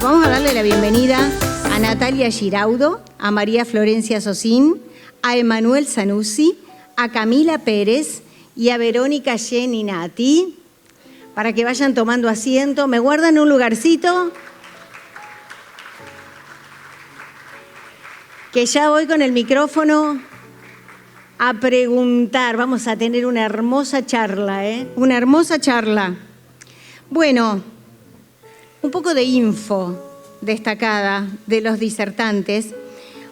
Vamos a darle la bienvenida a Natalia Giraudo, a María Florencia Sosín, a Emanuel Zanussi, a Camila Pérez y a Verónica Geninati, para que vayan tomando asiento. ¿Me guardan un lugarcito? Que ya voy con el micrófono a preguntar. Vamos a tener una hermosa charla, Una hermosa charla. Bueno, un poco de info destacada de los disertantes,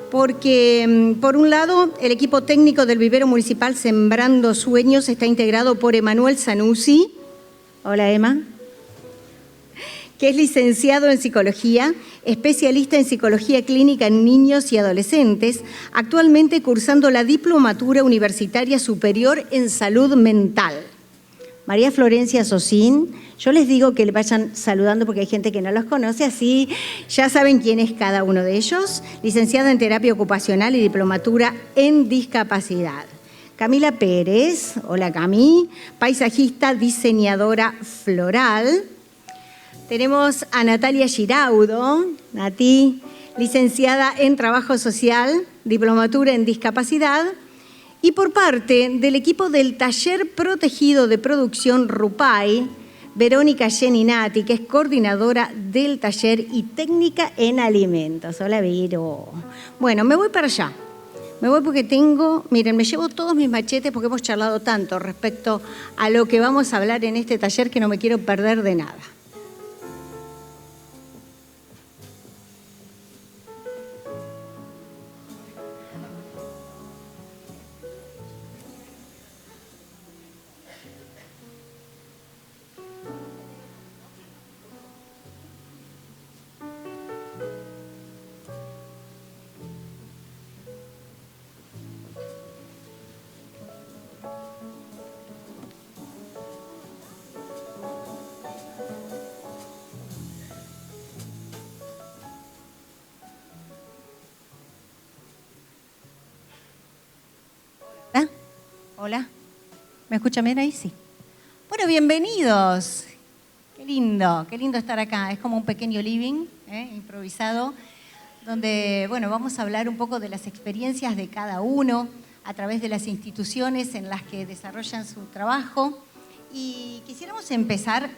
porque por un lado el equipo técnico del Vivero Municipal Sembrando Sueños está integrado por Emanuel Zanussi. Hola, Emma. Que es licenciado en Psicología, especialista en Psicología Clínica en niños y adolescentes, actualmente cursando la Diplomatura Universitaria Superior en Salud Mental. María Florencia Sosín, yo les digo que le vayan saludando porque hay gente que no los conoce, así ya saben quién es cada uno de ellos. Licenciada en Terapia Ocupacional y Diplomatura en Discapacidad. Camila Pérez, hola Cami, paisajista, diseñadora floral. Tenemos a Natalia Giraudo, Nati, licenciada en Trabajo Social, Diplomatura en Discapacidad. Y por parte del equipo del Taller Protegido de Producción RUPAI, Verónica Geninati, que es coordinadora del taller y técnica en alimentos. Hola, Vero. Bueno, me voy para allá. Me voy porque miren, me llevo todos mis machetes porque hemos charlado tanto respecto a lo que vamos a hablar en este taller que no me quiero perder de nada. Hola, ¿me escuchan bien ahí? Sí. Bueno, bienvenidos. Qué lindo estar acá. Es como un pequeño living, improvisado, donde, bueno, vamos a hablar un poco de las experiencias de cada uno a través de las instituciones en las que desarrollan su trabajo. Y quisiéramos empezar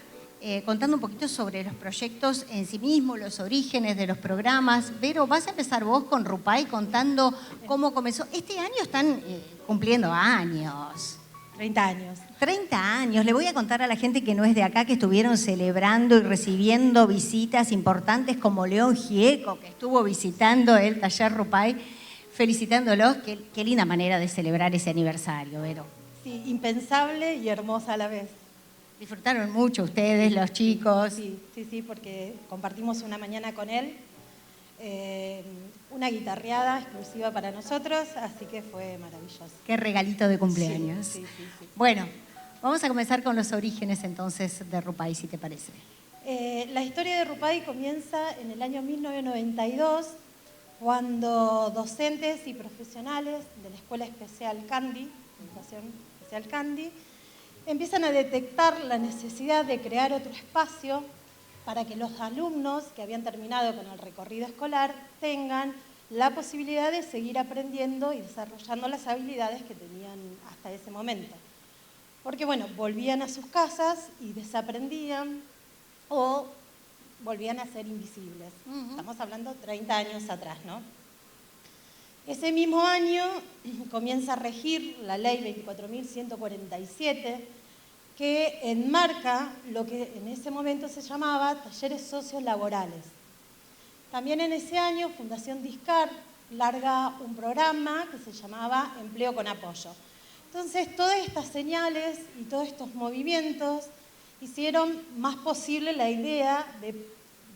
contando un poquito sobre los proyectos en sí mismos, los orígenes de los programas. Vero, vas a empezar vos con RUPAI contando cómo comenzó. Este año están cumpliendo años. 30 años. 30 años. Le voy a contar a la gente que no es de acá que estuvieron celebrando y recibiendo visitas importantes como León Gieco, que estuvo visitando el taller RUPAI, felicitándolos. Qué linda manera de celebrar ese aniversario, Vero. Sí, impensable y hermosa a la vez. Disfrutaron mucho ustedes, los chicos. Sí, porque compartimos una mañana con él, una guitarreada exclusiva para nosotros, así que fue maravilloso. Qué regalito de cumpleaños. Sí. Bueno, vamos a comenzar con los orígenes entonces de RUPAI, si te parece. La historia de RUPAI comienza en el año 1992, cuando docentes y profesionales de la Escuela Especial Candy, Educación Especial Candy, empiezan a detectar la necesidad de crear otro espacio para que los alumnos que habían terminado con el recorrido escolar tengan la posibilidad de seguir aprendiendo y desarrollando las habilidades que tenían hasta ese momento. Porque, bueno, volvían a sus casas y desaprendían o volvían a ser invisibles. Estamos hablando 30 años atrás, ¿no? Ese mismo año comienza a regir la ley 24.147, que enmarca lo que en ese momento se llamaba talleres sociolaborales. También en ese año Fundación Discar larga un programa que se llamaba Empleo con Apoyo. Entonces, todas estas señales y todos estos movimientos hicieron más posible la idea de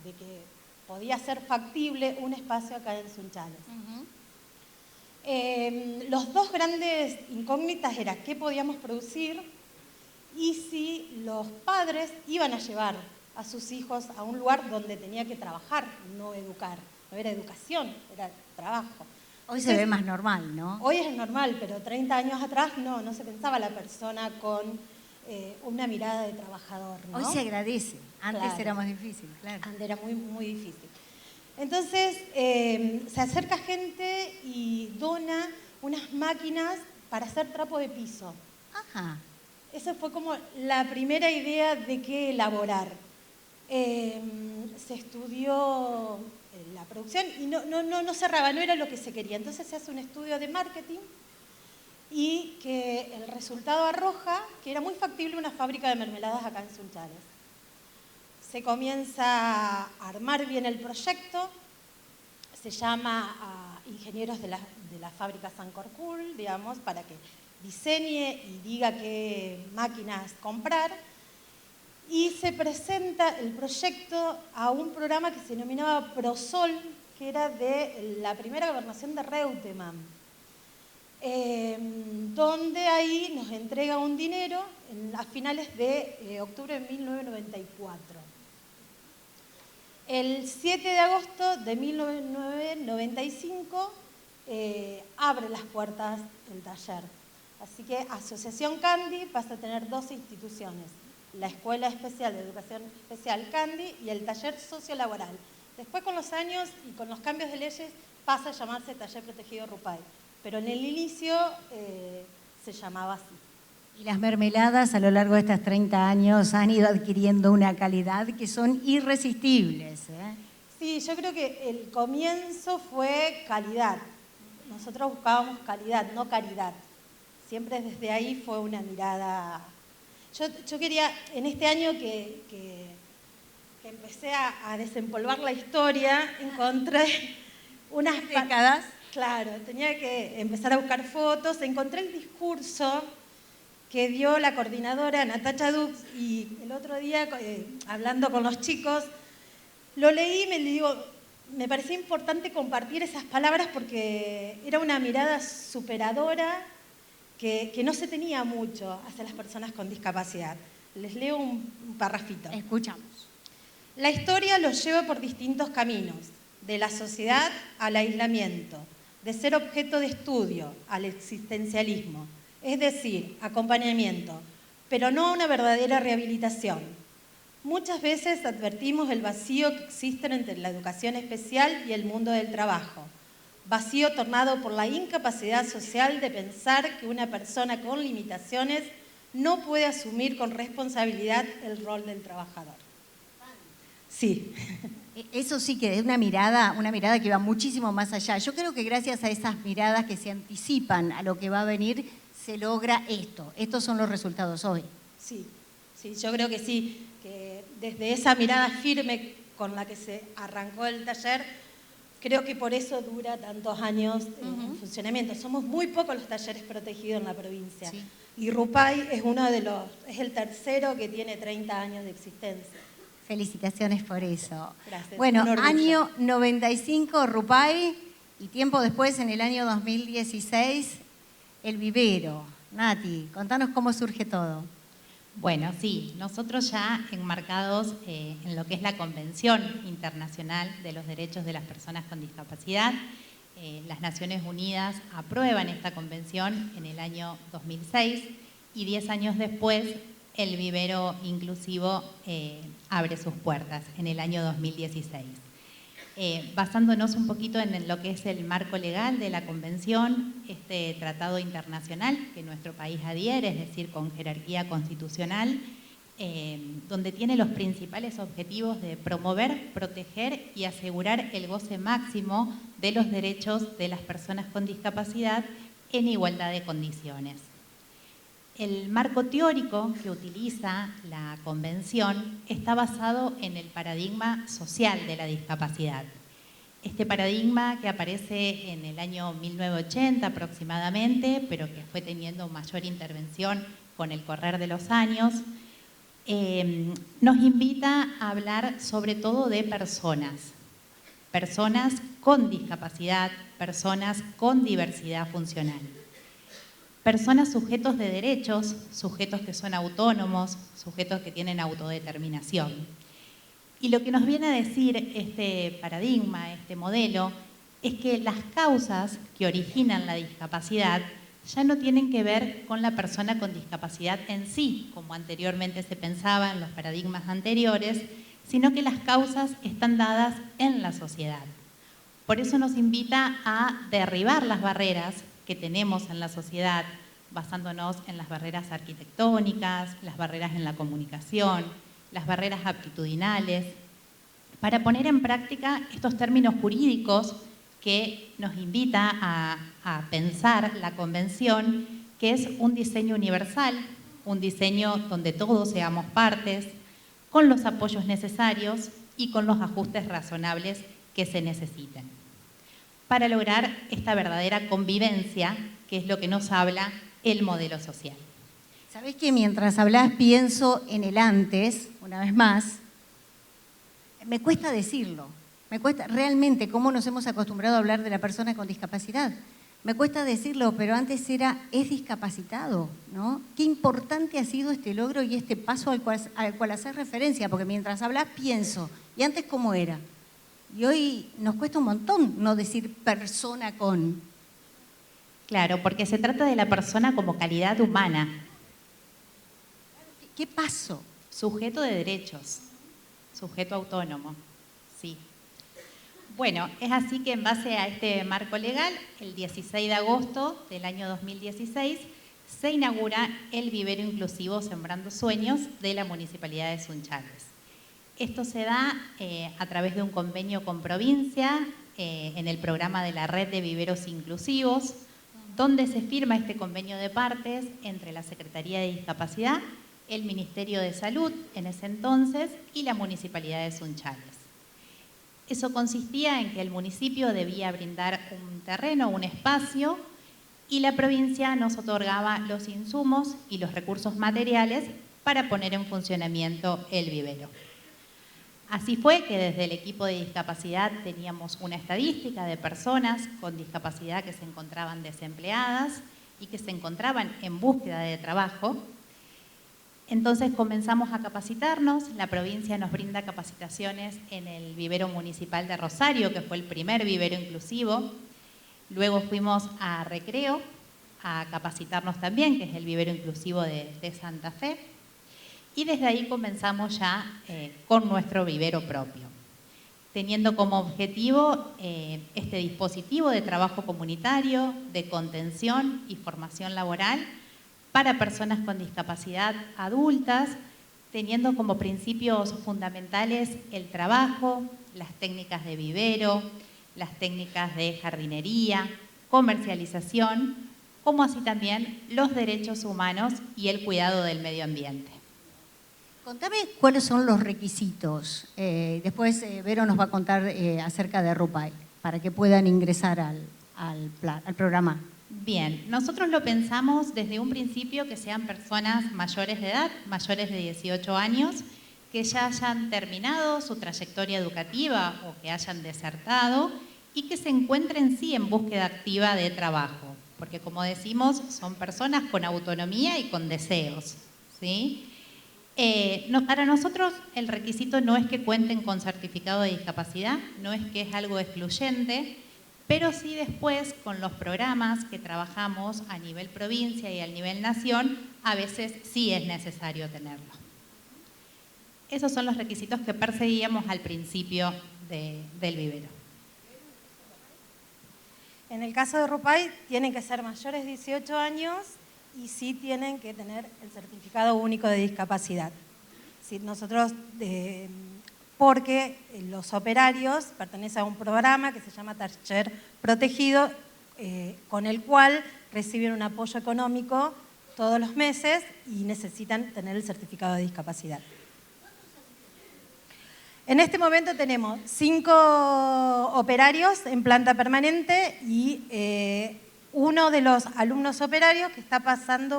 que podía ser factible un espacio acá en Sunchales. Los dos grandes incógnitas eran qué podíamos producir y si los padres iban a llevar a sus hijos a un lugar donde tenía que trabajar, no educar. No era educación, era trabajo. Hoy se ve más normal, ¿no? Hoy es normal, pero 30 años atrás no se pensaba la persona con una mirada de trabajador, ¿no? Hoy se agradece, antes Claro. era más difícil, claro. Antes era muy, muy difícil. Entonces, se acerca gente y dona unas máquinas para hacer trapo de piso. Ajá. Esa fue como la primera idea de qué elaborar. Se estudió la producción y no cerraba, no era lo que se quería. Entonces se hace un estudio de marketing y que el resultado arroja que era muy factible una fábrica de mermeladas acá en Sunchales. Se comienza a armar bien el proyecto, se llama a ingenieros de la fábrica Sancorcul, digamos, para que diseñe y diga qué máquinas comprar. Y se presenta el proyecto a un programa que se denominaba ProSol, que era de la primera gobernación de Reutemann, donde ahí nos entrega un dinero a finales de octubre de 1994. El 7 de agosto de 1995 abre las puertas el taller. Así que Asociación Candi pasa a tener dos instituciones, la Escuela Especial de Educación Especial Candi y el Taller Sociolaboral. Después, con los años y con los cambios de leyes, pasa a llamarse Taller Protegido Rupay, pero en el inicio se llamaba así. Y las mermeladas a lo largo de estos 30 años han ido adquiriendo una calidad que son irresistibles, ¿eh? Sí, yo creo que el comienzo fue calidad. Nosotros buscábamos calidad, no caridad. Siempre desde ahí fue una mirada. Yo quería, en este año que empecé a desempolvar la historia, encontré unas décadas. Claro, tenía que empezar a buscar fotos, encontré el discurso que dio la coordinadora Natacha Dux y el otro día, hablando con los chicos, lo leí y me parecía importante compartir esas palabras porque era una mirada superadora que no se tenía mucho hacia las personas con discapacidad. Les leo un parrafito. Escuchamos. La historia los lleva por distintos caminos, de la sociedad al aislamiento, de ser objeto de estudio al existencialismo, es decir, acompañamiento, pero no una verdadera rehabilitación. Muchas veces advertimos el vacío que existe entre la educación especial y el mundo del trabajo, vacío tornado por la incapacidad social de pensar que una persona con limitaciones no puede asumir con responsabilidad el rol del trabajador. Sí. Eso sí que es una mirada que va muchísimo más allá. Yo creo que gracias a esas miradas que se anticipan a lo que va a venir, se logra esto. Estos son los resultados hoy. Sí, yo creo que sí, que desde esa mirada firme con la que se arrancó el taller, creo que por eso dura tantos años en funcionamiento. Somos muy pocos los talleres protegidos en la provincia. Sí. Y Rupay es el tercero que tiene 30 años de existencia. Felicitaciones por eso. Gracias. Bueno, año 95 Rupay y tiempo después, en el año 2016, el vivero. Nati, contanos cómo surge todo. Bueno, sí, nosotros ya enmarcados en lo que es la Convención Internacional de los Derechos de las Personas con Discapacidad, las Naciones Unidas aprueban esta convención en el año 2006 y 10 años después el vivero inclusivo abre sus puertas en el año 2016. Basándonos un poquito en lo que es el marco legal de la convención, este tratado internacional que nuestro país adhiere, es decir, con jerarquía constitucional, donde tiene los principales objetivos de promover, proteger y asegurar el goce máximo de los derechos de las personas con discapacidad en igualdad de condiciones. El marco teórico que utiliza la Convención está basado en el paradigma social de la discapacidad. Este paradigma que aparece en el año 1980 aproximadamente, pero que fue teniendo mayor intervención con el correr de los años, nos invita a hablar sobre todo de personas con discapacidad, personas con diversidad funcional. Personas sujetos de derechos, sujetos que son autónomos, sujetos que tienen autodeterminación. Y lo que nos viene a decir este paradigma, este modelo, es que las causas que originan la discapacidad ya no tienen que ver con la persona con discapacidad en sí, como anteriormente se pensaba en los paradigmas anteriores, sino que las causas están dadas en la sociedad. Por eso nos invita a derribar las barreras que tenemos en la sociedad, basándonos en las barreras arquitectónicas, las barreras en la comunicación, las barreras aptitudinales, para poner en práctica estos términos jurídicos que nos invita a pensar la Convención, que es un diseño universal, un diseño donde todos seamos partes, con los apoyos necesarios y con los ajustes razonables que se necesiten, para lograr esta verdadera convivencia, que es lo que nos habla el modelo social. Sabés que mientras hablás pienso en el antes, una vez más, me cuesta decirlo, me cuesta realmente cómo nos hemos acostumbrado a hablar de la persona con discapacidad. Me cuesta decirlo, pero antes es discapacitado, ¿no? Qué importante ha sido este logro y este paso al cual hacer referencia, porque mientras hablas pienso, ¿y antes cómo era? Y hoy nos cuesta un montón no decir persona con. Claro, porque se trata de la persona como calidad humana. ¿Qué pasó? Sujeto de derechos, sujeto autónomo, sí. Bueno, es así que en base a este marco legal, el 16 de agosto del año 2016, se inaugura el vivero inclusivo Sembrando Sueños de la Municipalidad de Sunchales. Esto se da a través de un convenio con provincia en el programa de la Red de Viveros Inclusivos, donde se firma este convenio de partes entre la Secretaría de Discapacidad, el Ministerio de Salud en ese entonces y la Municipalidad de Sunchales. Eso consistía en que el municipio debía brindar un terreno, un espacio, y la provincia nos otorgaba los insumos y los recursos materiales para poner en funcionamiento el vivero. Así fue que desde el equipo de discapacidad teníamos una estadística de personas con discapacidad que se encontraban desempleadas y que se encontraban en búsqueda de trabajo. Entonces comenzamos a capacitarnos, la provincia nos brinda capacitaciones en el vivero municipal de Rosario, que fue el primer vivero inclusivo. Luego fuimos a Recreo a capacitarnos también, que es el vivero inclusivo de Santa Fe. Y desde ahí comenzamos ya con nuestro vivero propio, teniendo como objetivo este dispositivo de trabajo comunitario, de contención y formación laboral para personas con discapacidad adultas, teniendo como principios fundamentales el trabajo, las técnicas de vivero, las técnicas de jardinería, comercialización, como así también los derechos humanos y el cuidado del medio ambiente. Contame cuáles son los requisitos. Después Vero nos va a contar acerca de RUPAI, para que puedan ingresar al programa. Bien, nosotros lo pensamos desde un principio que sean personas mayores de edad, mayores de 18 años, que ya hayan terminado su trayectoria educativa o que hayan desertado y que se encuentren sí en búsqueda activa de trabajo, porque como decimos, son personas con autonomía y con deseos, ¿sí? Para nosotros el requisito no es que cuenten con certificado de discapacidad, no es que es algo excluyente, pero sí después con los programas que trabajamos a nivel provincia y a nivel nación, a veces sí es necesario tenerlo. Esos son los requisitos que perseguíamos al principio del vivero. En el caso de RUPAI tienen que ser mayores de 18 años y sí tienen que tener el certificado único de discapacidad. Sí, nosotros, porque los operarios pertenecen a un programa que se llama Taller Protegido, con el cual reciben un apoyo económico todos los meses y necesitan tener el certificado de discapacidad. En este momento tenemos 5 operarios en planta permanente y uno de los alumnos operarios que está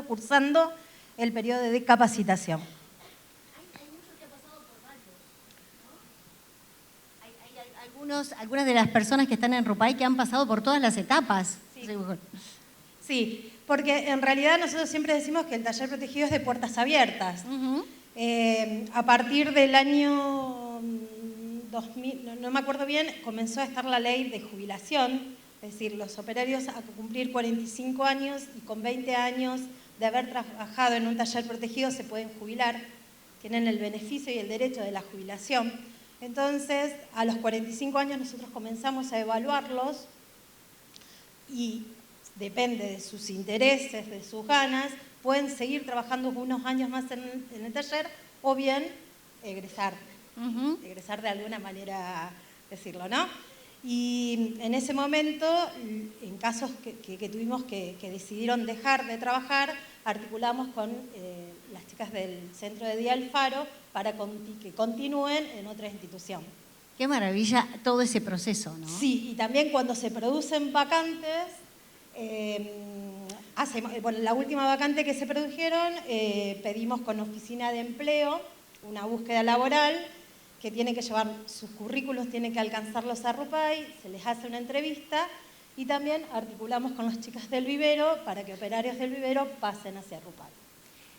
cursando el periodo de capacitación. Hay muchos que han pasado por varios, ¿no? Hay algunas de las personas que están en RUPAI que han pasado por todas las etapas. Sí, porque en realidad nosotros siempre decimos que el taller protegido es de puertas abiertas. A partir del año 2000, no me acuerdo bien, comenzó a estar la ley de jubilación Es decir, los operarios a cumplir 45 años y con 20 años de haber trabajado en un taller protegido se pueden jubilar, tienen el beneficio y el derecho de la jubilación. Entonces, a los 45 años nosotros comenzamos a evaluarlos y depende de sus intereses, de sus ganas, pueden seguir trabajando unos años más en el taller o bien egresar, egresar de alguna manera decirlo, ¿no? Y en ese momento, en casos que tuvimos que decidieron dejar de trabajar, articulamos con las chicas del Centro de Día Alfaro para que continúen en otra institución. Qué maravilla todo ese proceso, ¿no? Sí, y también cuando se producen vacantes, bueno, la última vacante que se produjeron, pedimos con Oficina de Empleo una búsqueda laboral que tiene que llevar sus currículos, tiene que alcanzarlos a RUPAI, se les hace una entrevista y también articulamos con las chicas del vivero para que operarios del vivero pasen hacia RUPAI.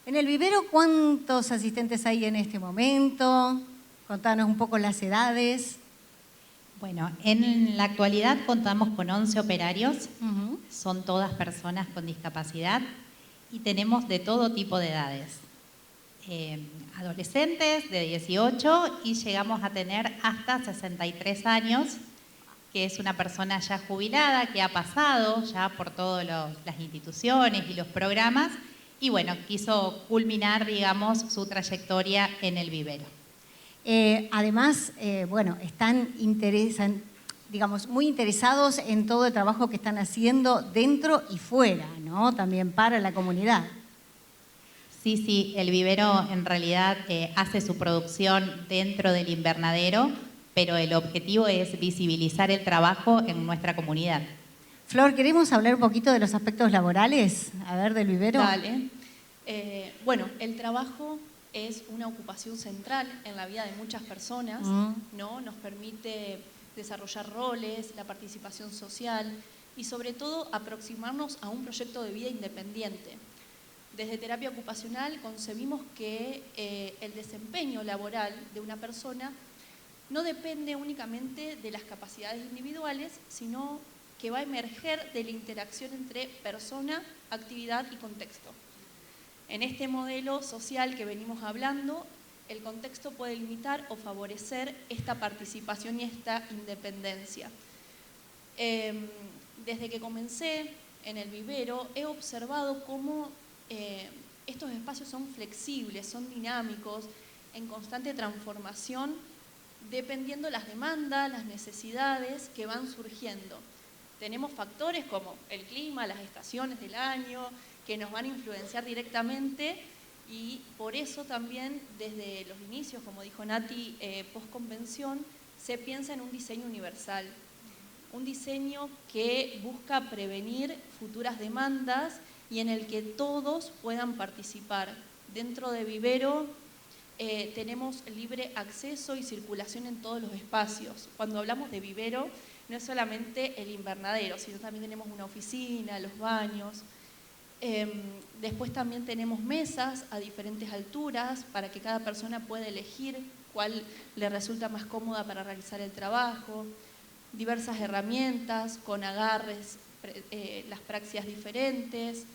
En el vivero, ¿cuántos asistentes hay en este momento? Contanos un poco las edades. Bueno, en la actualidad contamos con 11 operarios, son todas personas con discapacidad y tenemos de todo tipo de edades. Adolescentes de 18 y llegamos a tener hasta 63 años, que es una persona ya jubilada, que ha pasado ya por todas las instituciones y los programas y bueno, quiso culminar, digamos, su trayectoria en el vivero. Además, bueno, están muy interesados en todo el trabajo que están haciendo dentro y fuera, ¿no? También para la comunidad. Sí, el vivero en realidad hace su producción dentro del invernadero, pero el objetivo es visibilizar el trabajo en nuestra comunidad. Flor, ¿queremos hablar un poquito de los aspectos laborales? A ver, del vivero. Dale. Bueno, el trabajo es una ocupación central en la vida de muchas personas, ¿no? Nos permite desarrollar roles, la participación social y sobre todo aproximarnos a un proyecto de vida independiente. Desde terapia ocupacional concebimos que el desempeño laboral de una persona no depende únicamente de las capacidades individuales, sino que va a emerger de la interacción entre persona, actividad y contexto. En este modelo social que venimos hablando, el contexto puede limitar o favorecer esta participación y esta independencia. Desde que comencé en el vivero, he observado cómo estos espacios son flexibles, son dinámicos, en constante transformación, dependiendo las demandas, las necesidades que van surgiendo. Tenemos factores como el clima, las estaciones del año, que nos van a influenciar directamente y por eso también desde los inicios, como dijo Nati, post-convención, se piensa en un diseño universal. Un diseño que busca prevenir futuras demandas y en el que todos puedan participar. Dentro de vivero tenemos libre acceso y circulación en todos los espacios. Cuando hablamos de vivero, no es solamente el invernadero, sino también tenemos una oficina, los baños. Después también tenemos mesas a diferentes alturas para que cada persona pueda elegir cuál le resulta más cómoda para realizar el trabajo. Diversas herramientas con agarres, las praxias diferentes.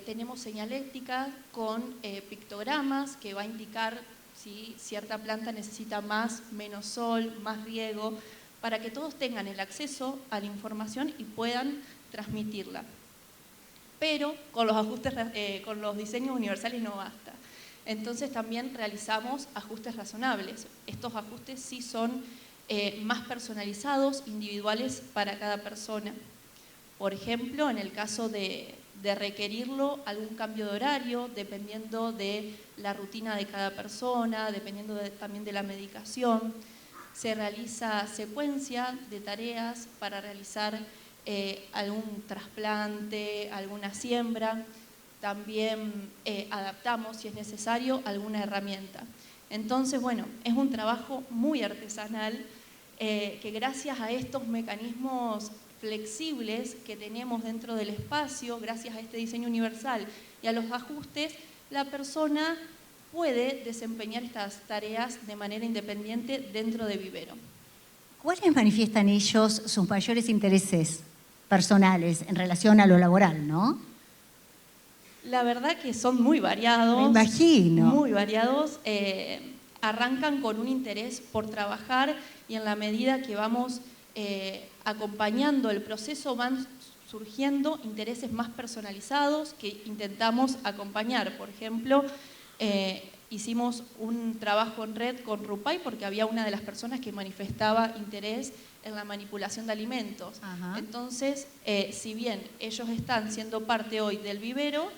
Tenemos señaléctica con pictogramas que va a indicar si cierta planta necesita más, menos sol, más riego, para que todos tengan el acceso a la información y puedan transmitirla. Pero con los ajustes, con los diseños universales no basta. Entonces también realizamos ajustes razonables. Estos ajustes sí son más personalizados, individuales para cada persona. Por ejemplo, en el caso de requerirlo, algún cambio de horario, dependiendo de la rutina de cada persona, dependiendo también de la medicación. Se realiza secuencia de tareas para realizar algún trasplante, alguna siembra. También adaptamos, si es necesario, alguna herramienta. Entonces, bueno, es un trabajo muy artesanal que gracias a estos mecanismos flexibles que tenemos dentro del espacio, gracias a este diseño universal y a los ajustes, la persona puede desempeñar estas tareas de manera independiente dentro de vivero. ¿Cuáles manifiestan ellos sus mayores intereses? personales en relación a lo laboral, ¿no? La verdad que son muy variados. Me imagino. Muy variados. Arrancan con un interés por trabajar y en la medida que vamos acompañando el proceso van surgiendo intereses más personalizados que intentamos acompañar. Por ejemplo, hicimos un trabajo en red con RUPAI porque había una de las personas que manifestaba interés en la manipulación de alimentos. Ajá. Entonces, si bien ellos están siendo parte hoy del vivero,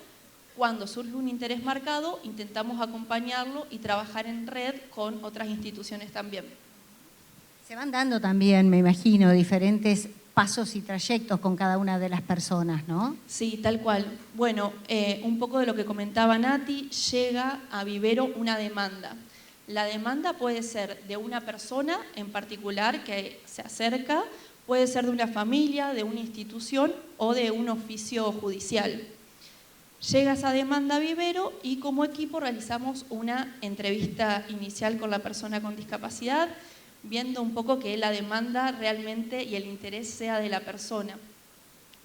cuando surge un interés marcado, intentamos acompañarlo y trabajar en red con otras instituciones también. Se van dando también, me imagino, diferentes pasos y trayectos con cada una de las personas, ¿no? Sí, tal cual. Bueno, un poco de lo que comentaba Nati, llega a vivero una demanda. La demanda puede ser de una persona en particular que se acerca, puede ser de una familia, de una institución o de un oficio judicial. Llega esa demanda a vivero y como equipo realizamos una entrevista inicial con la persona con discapacidad, viendo un poco que la demanda realmente y el interés sea de la persona.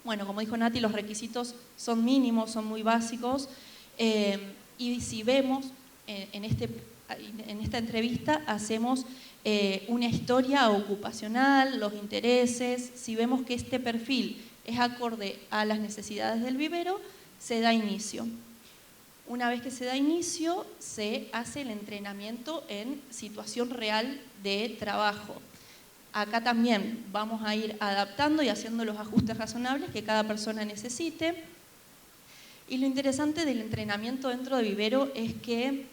Bueno, como dijo Nati, los requisitos son mínimos, son muy básicos, y si vemos en esta entrevista hacemos una historia ocupacional, los intereses, si vemos que este perfil es acorde a las necesidades del vivero, se da inicio. Una vez que se da inicio, se hace el entrenamiento en situación real de trabajo. Acá también vamos a ir adaptando y haciendo los ajustes razonables que cada persona necesite. Y lo interesante del entrenamiento dentro de vivero es que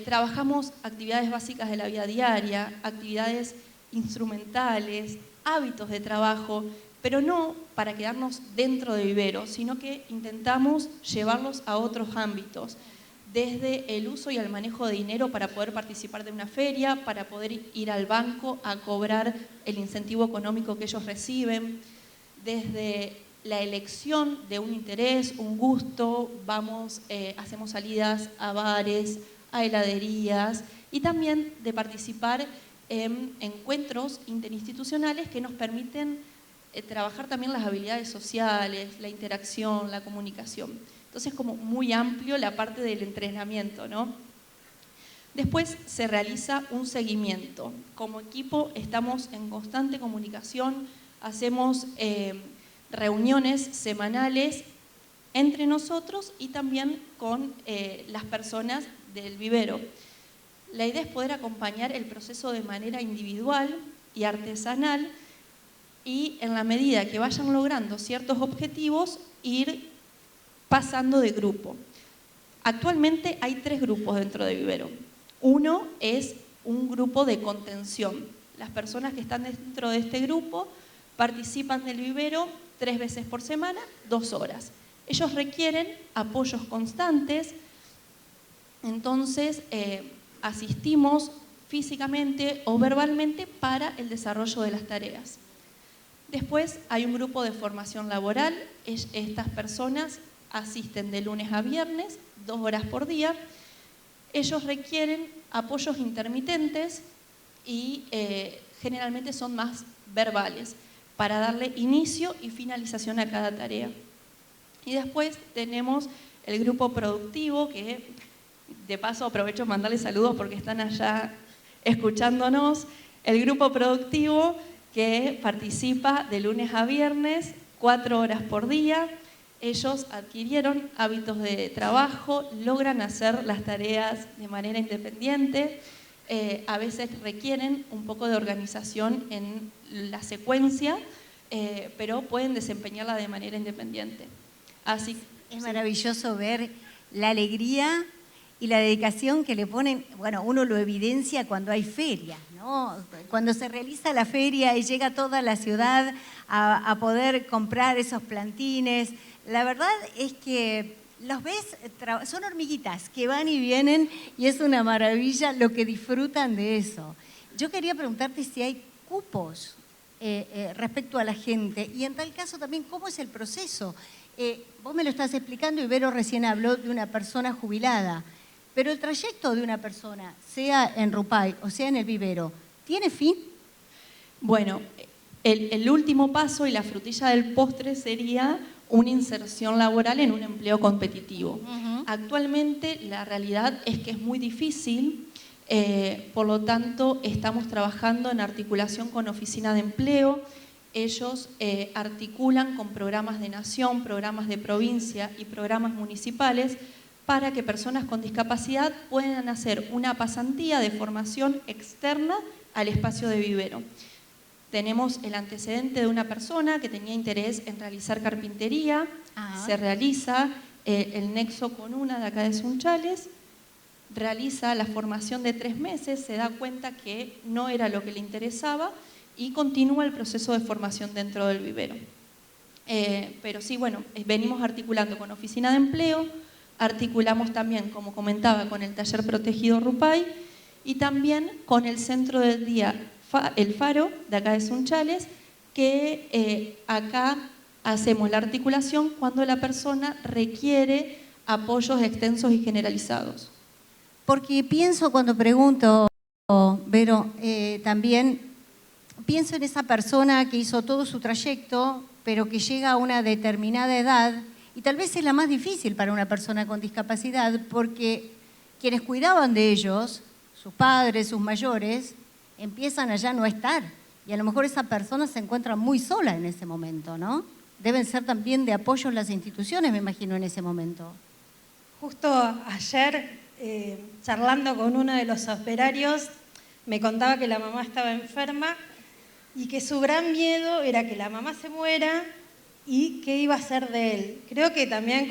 trabajamos actividades básicas de la vida diaria, actividades instrumentales, hábitos de trabajo, pero no para quedarnos dentro de vivero, sino que intentamos llevarlos a otros ámbitos, desde el uso y el manejo de dinero para poder participar de una feria, para poder ir al banco a cobrar el incentivo económico que ellos reciben, desde la elección de un interés, un gusto, hacemos salidas a bares, a heladerías y también de participar en encuentros interinstitucionales que nos permiten trabajar también las habilidades sociales, la interacción, la comunicación. Entonces, como muy amplio la parte del entrenamiento, ¿no? Después se realiza un seguimiento. Como equipo estamos en constante comunicación, hacemos reuniones semanales entre nosotros y también con las personas del vivero. La idea es poder acompañar el proceso de manera individual y artesanal y en la medida que vayan logrando ciertos objetivos, ir pasando de grupo. Actualmente hay 3 grupos dentro de vivero. Uno es un grupo de contención. Las personas que están dentro de este grupo participan del vivero 3 veces por semana, 2 horas. Ellos requieren apoyos constantes, entonces asistimos físicamente o verbalmente para el desarrollo de las tareas. Después hay un grupo de formación laboral, estas personas asisten de lunes a viernes, 2 horas por día. Ellos requieren apoyos intermitentes y generalmente son más verbales para darle inicio y finalización a cada tarea. Y después tenemos el grupo productivo, que de paso aprovecho mandarles saludos porque están allá escuchándonos. El grupo productivo que participa de lunes a viernes, 4 horas por día. Ellos adquirieron hábitos de trabajo, logran hacer las tareas de manera independiente, a veces requieren un poco de organización en la secuencia, pero pueden desempeñarla de manera independiente. Así es maravilloso ver la alegría y la dedicación que le ponen. Bueno, uno lo evidencia cuando hay ferias, ¿no? Cuando se realiza la feria y llega toda la ciudad a poder comprar esos plantines. La verdad es que los ves, son hormiguitas que van y vienen y es una maravilla lo que disfrutan de eso. Yo quería preguntarte si hay cupos respecto a la gente y en tal caso también cómo es el proceso. Vos me lo estás explicando y Vero recién habló de una persona jubilada, pero el trayecto de una persona, sea en RUPAI o sea en el vivero, ¿tiene fin? Bueno, el último paso y la frutilla del postre sería una inserción laboral en un empleo competitivo. Actualmente la realidad es que es muy difícil, por lo tanto estamos trabajando en articulación con Oficina de Empleo. Ellos articulan con programas de nación, programas de provincia y programas municipales para que personas con discapacidad puedan hacer una pasantía de formación externa al espacio de vivero. Tenemos el antecedente de una persona que tenía interés en realizar carpintería, se realiza el nexo con una de acá de Sunchales, realiza la formación de 3 meses, se da cuenta que no era lo que le interesaba y continúa el proceso de formación dentro del vivero. Pero sí, bueno, venimos articulando con Oficina de Empleo, articulamos también, como comentaba, con el taller protegido Rupay y también con el centro del día El Faro, de acá de Sunchales, que acá hacemos la articulación cuando la persona requiere apoyos extensos y generalizados. Porque pienso cuando pregunto, Vero, también pienso en esa persona que hizo todo su trayecto, pero que llega a una determinada edad, y tal vez es la más difícil para una persona con discapacidad, porque quienes cuidaban de ellos, sus padres, sus mayores, empiezan a ya no estar. Y a lo mejor esa persona se encuentra muy sola en ese momento, ¿no? Deben ser también de apoyo las instituciones, me imagino, en ese momento. Justo ayer, charlando con uno de los operarios, me contaba que la mamá estaba enferma y que su gran miedo era que la mamá se muera y qué iba a hacer de él. Creo que también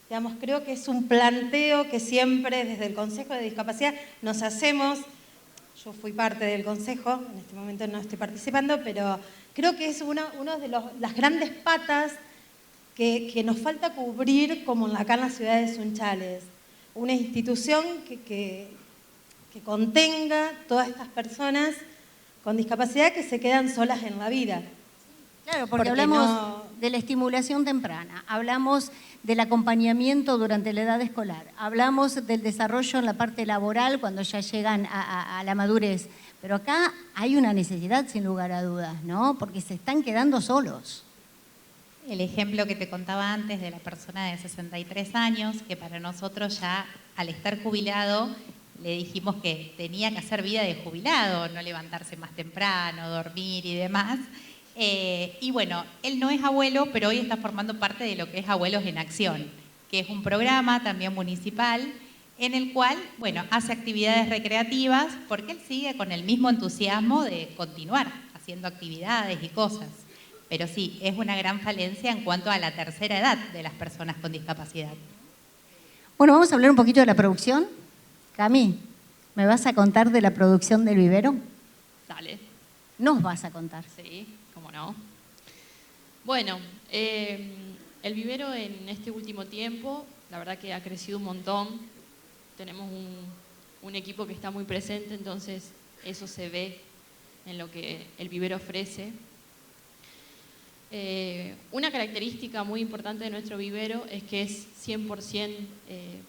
digamos, creo que es un planteo que siempre desde el Consejo de Discapacidad nos hacemos. Yo fui parte del Consejo, en este momento no estoy participando, pero creo que es una de las grandes patas que nos falta cubrir como acá en la ciudad de Sunchales. Una institución que contenga todas estas personas con discapacidad que se quedan solas en la vida. Claro, porque hablamos de la estimulación temprana, hablamos del acompañamiento durante la edad escolar, hablamos del desarrollo en la parte laboral cuando ya llegan a la madurez, pero acá hay una necesidad sin lugar a dudas, ¿no? Porque se están quedando solos. El ejemplo que te contaba antes de la persona de 63 años, que para nosotros ya al estar jubilado le dijimos que tenía que hacer vida de jubilado, no levantarse más temprano, dormir y demás. Y bueno, él no es abuelo, pero hoy está formando parte de lo que es Abuelos en Acción, que es un programa también municipal en el cual, bueno, hace actividades recreativas porque él sigue con el mismo entusiasmo de continuar haciendo actividades y cosas. Pero sí, es una gran falencia en cuanto a la tercera edad de las personas con discapacidad. Bueno, vamos a hablar un poquito de la producción. Cami, ¿me vas a contar de la producción del vivero? Dale. Nos vas a contar. Sí, cómo no. Bueno, el vivero en este último tiempo, la verdad que ha crecido un montón. Tenemos un equipo que está muy presente, entonces eso se ve en lo que el vivero ofrece. Una característica muy importante de nuestro vivero es que es 100%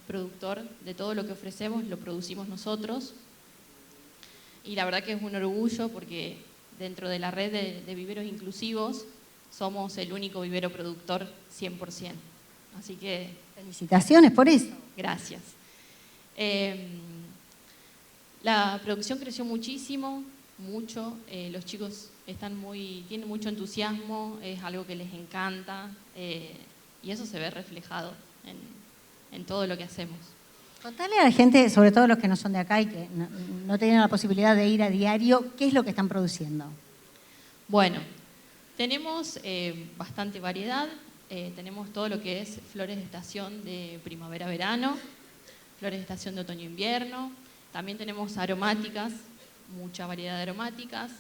productor de todo lo que ofrecemos, lo producimos nosotros. Y la verdad que es un orgullo porque dentro de la red de viveros inclusivos somos el único vivero productor 100%. Así que... Felicitaciones por eso. Gracias. La producción creció muchísimo, mucho. Los chicos tienen mucho entusiasmo, es algo que les encanta y eso se ve reflejado en todo lo que hacemos. Contale a la gente, sobre todo los que no son de acá y que no tienen la posibilidad de ir a diario, ¿qué es lo que están produciendo? Bueno, tenemos bastante variedad. Tenemos todo lo que es flores de estación de primavera-verano, flores de estación de otoño-invierno. También tenemos aromáticas, mucha variedad de aromáticas.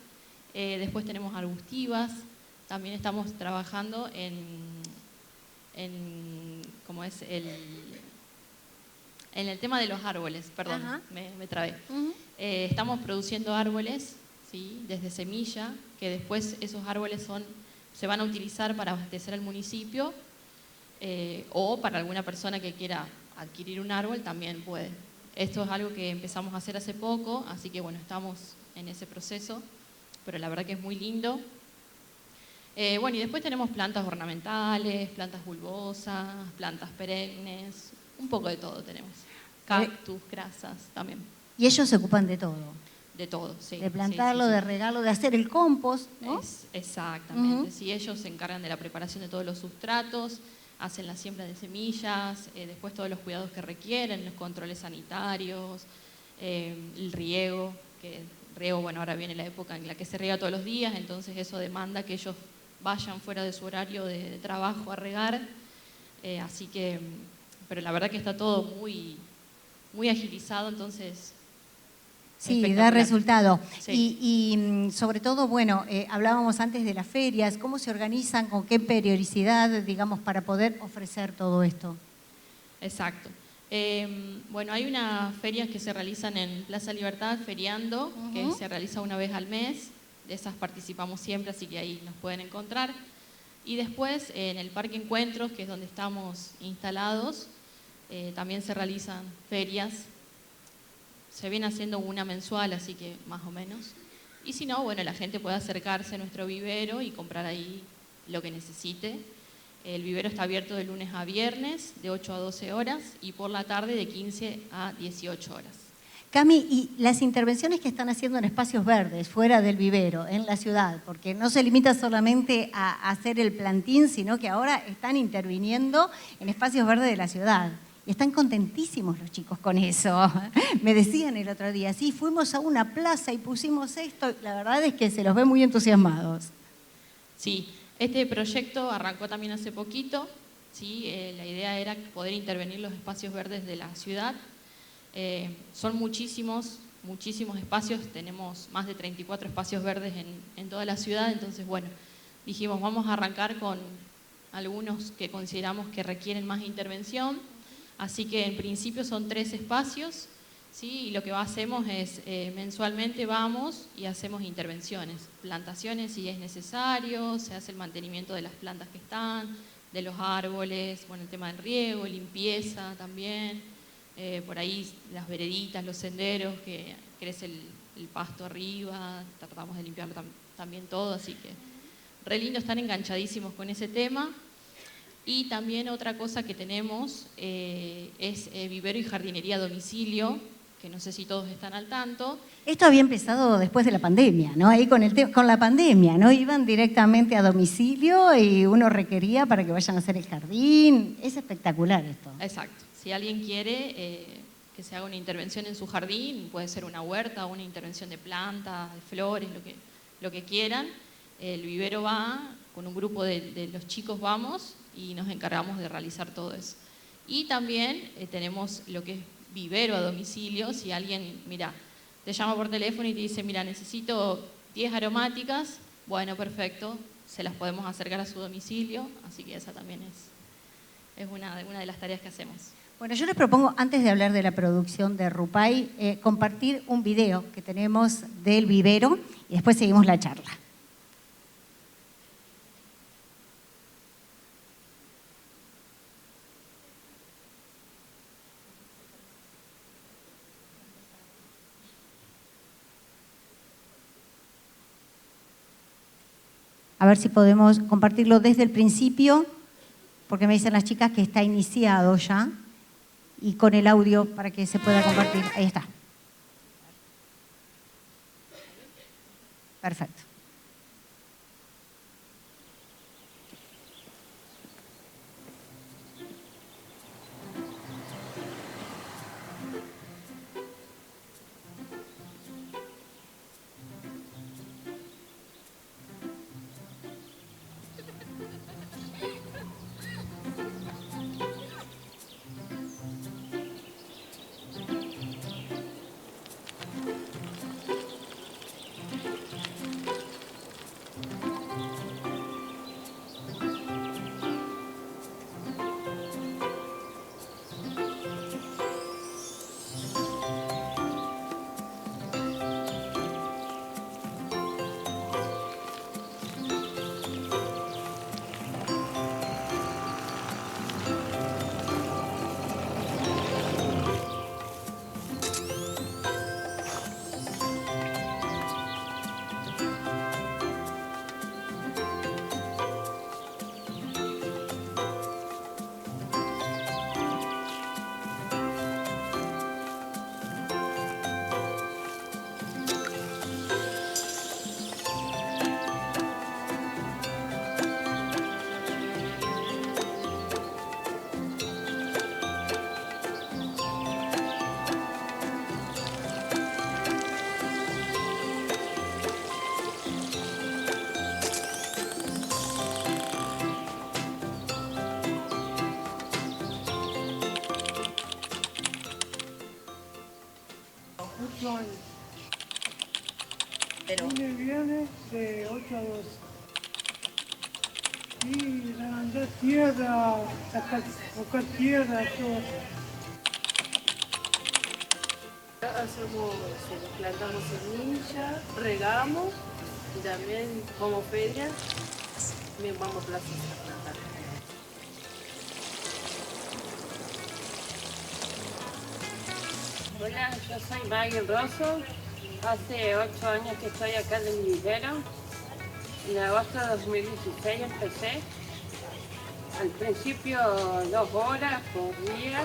Después tenemos arbustivas. También estamos trabajando ¿cómo es? En el tema de los árboles, perdón, me trabé. Estamos produciendo árboles, ¿sí? Desde semilla, que después esos árboles se van a utilizar para abastecer al municipio o para alguna persona que quiera adquirir un árbol también puede. Esto es algo que empezamos a hacer hace poco, así que bueno, estamos en ese proceso, pero la verdad que es muy lindo. Bueno, y después tenemos plantas ornamentales, plantas bulbosas, plantas perennes, un poco de todo tenemos. Cactus, grasas también. Y ellos se ocupan de todo. De todo, sí. De plantarlo, sí. de regarlo, de hacer el compost, ¿no? Exactamente. Sí, ellos se encargan de la preparación de todos los sustratos, hacen la siembra de semillas, después todos los cuidados que requieren, los controles sanitarios, el riego, bueno, ahora viene la época en la que se riega todos los días, entonces eso demanda que ellos vayan fuera de su horario de trabajo a regar, así que, pero la verdad que está todo muy, muy agilizado, entonces... Sí, da resultado. Sí. Y sobre todo, bueno, hablábamos antes de las ferias, ¿cómo se organizan, con qué periodicidad, digamos, para poder ofrecer todo esto? Exacto. Bueno, hay unas ferias que se realizan en Plaza Libertad, Feriando, que se realiza una vez al mes, de esas participamos siempre, así que ahí nos pueden encontrar. Y después en el Parque Encuentros, que es donde estamos instalados, también se realizan ferias. Se viene haciendo una mensual, así que más o menos. Y si no, bueno, la gente puede acercarse a nuestro vivero y comprar ahí lo que necesite. El vivero está abierto de lunes a viernes, de 8 a 12 horas, y por la tarde de 15 a 18 horas. Cami, y las intervenciones que están haciendo en espacios verdes, fuera del vivero, en la ciudad, porque no se limita solamente a hacer el plantín, sino que ahora están interviniendo en espacios verdes de la ciudad. Y están contentísimos los chicos con eso. Me decían el otro día, sí, fuimos a una plaza y pusimos esto. La verdad es que se los ve muy entusiasmados. Sí, este proyecto arrancó también hace poquito. ¿Sí? La idea era poder intervenir los espacios verdes de la ciudad. Son muchísimos espacios. Tenemos más de 34 espacios verdes en toda la ciudad. Entonces, bueno, dijimos, vamos a arrancar con algunos que consideramos que requieren más intervención. Así que en principio son 3 espacios, ¿sí? Y lo que hacemos es mensualmente vamos y hacemos intervenciones, plantaciones si es necesario, se hace el mantenimiento de las plantas que están, de los árboles, bueno, el tema del riego, limpieza también, por ahí las vereditas, los senderos, que crece el pasto arriba, tratamos de limpiarlo también todo, así que re lindo, están enganchadísimos con ese tema. Y también otra cosa que tenemos es vivero y jardinería a domicilio, que no sé si todos están al tanto. Esto había empezado después de la pandemia, ¿no? Ahí con la pandemia, ¿no? Iban directamente a domicilio y uno requería para que vayan a hacer el jardín. Es espectacular esto. Exacto. Si alguien quiere que se haga una intervención en su jardín, puede ser una huerta, una intervención de plantas, de flores, lo que quieran. El vivero va, con un grupo de los chicos vamos y nos encargamos de realizar todo eso. Y también tenemos lo que es vivero a domicilio. Si alguien, mira, te llama por teléfono y te dice, mira, necesito 10 aromáticas, bueno, perfecto, se las podemos acercar a su domicilio, así que esa también es una de las tareas que hacemos. Bueno, yo les propongo, antes de hablar de la producción de Rupay, compartir un video que tenemos del vivero y después seguimos la charla. A ver si podemos compartirlo desde el principio, porque me dicen las chicas que está iniciado ya, y con el audio para que se pueda compartir. Ahí está. Perfecto. de 8 a 12. Y levantar tierra, buscar tierra, todo. Plantamos semillas, regamos y también como feria, también vamos a plazas a plantar. Hola, yo soy Maggie Rosso. Hace 8 años que estoy acá en el vivero. En agosto de 2016 empecé. Al principio 2 horas por día,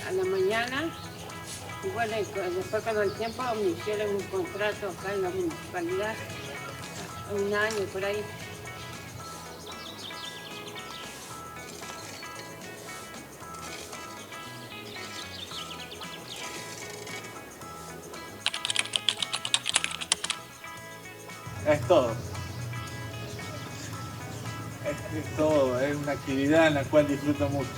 a la mañana. Y bueno, después con el tiempo me hicieron un contrato acá en la municipalidad, 1 año por ahí. Es todo. Es todo, es una actividad en la cual disfruto mucho.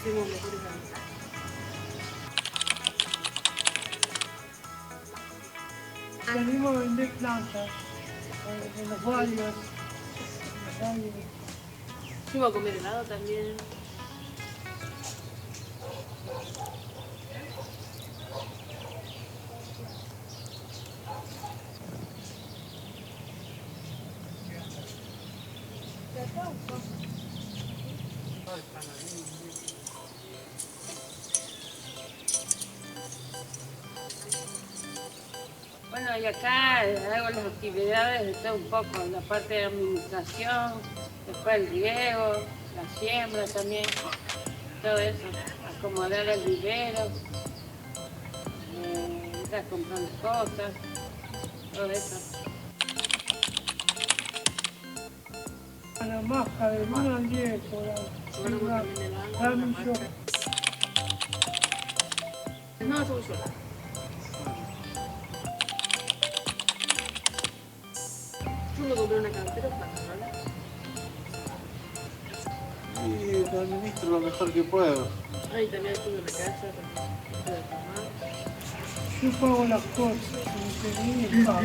Hacemos mejores amistades. Venimos a vender plantas en los barrios. Fuimos a comer helado también. Bueno, y acá hago las actividades de todo un poco, la parte de administración, después el riego, la siembra también, todo eso, acomodar el vivero, ir a comprar cosas, todo eso. A la máscara del 1 al 10 por ahí. Dame un show. No, soy yo. Yo me compré una cartera para ¿no? Y lo administro lo mejor que puedo. Ahí también estuve en la casa, de mamá. Yo pago las cosas, me pedí y pago.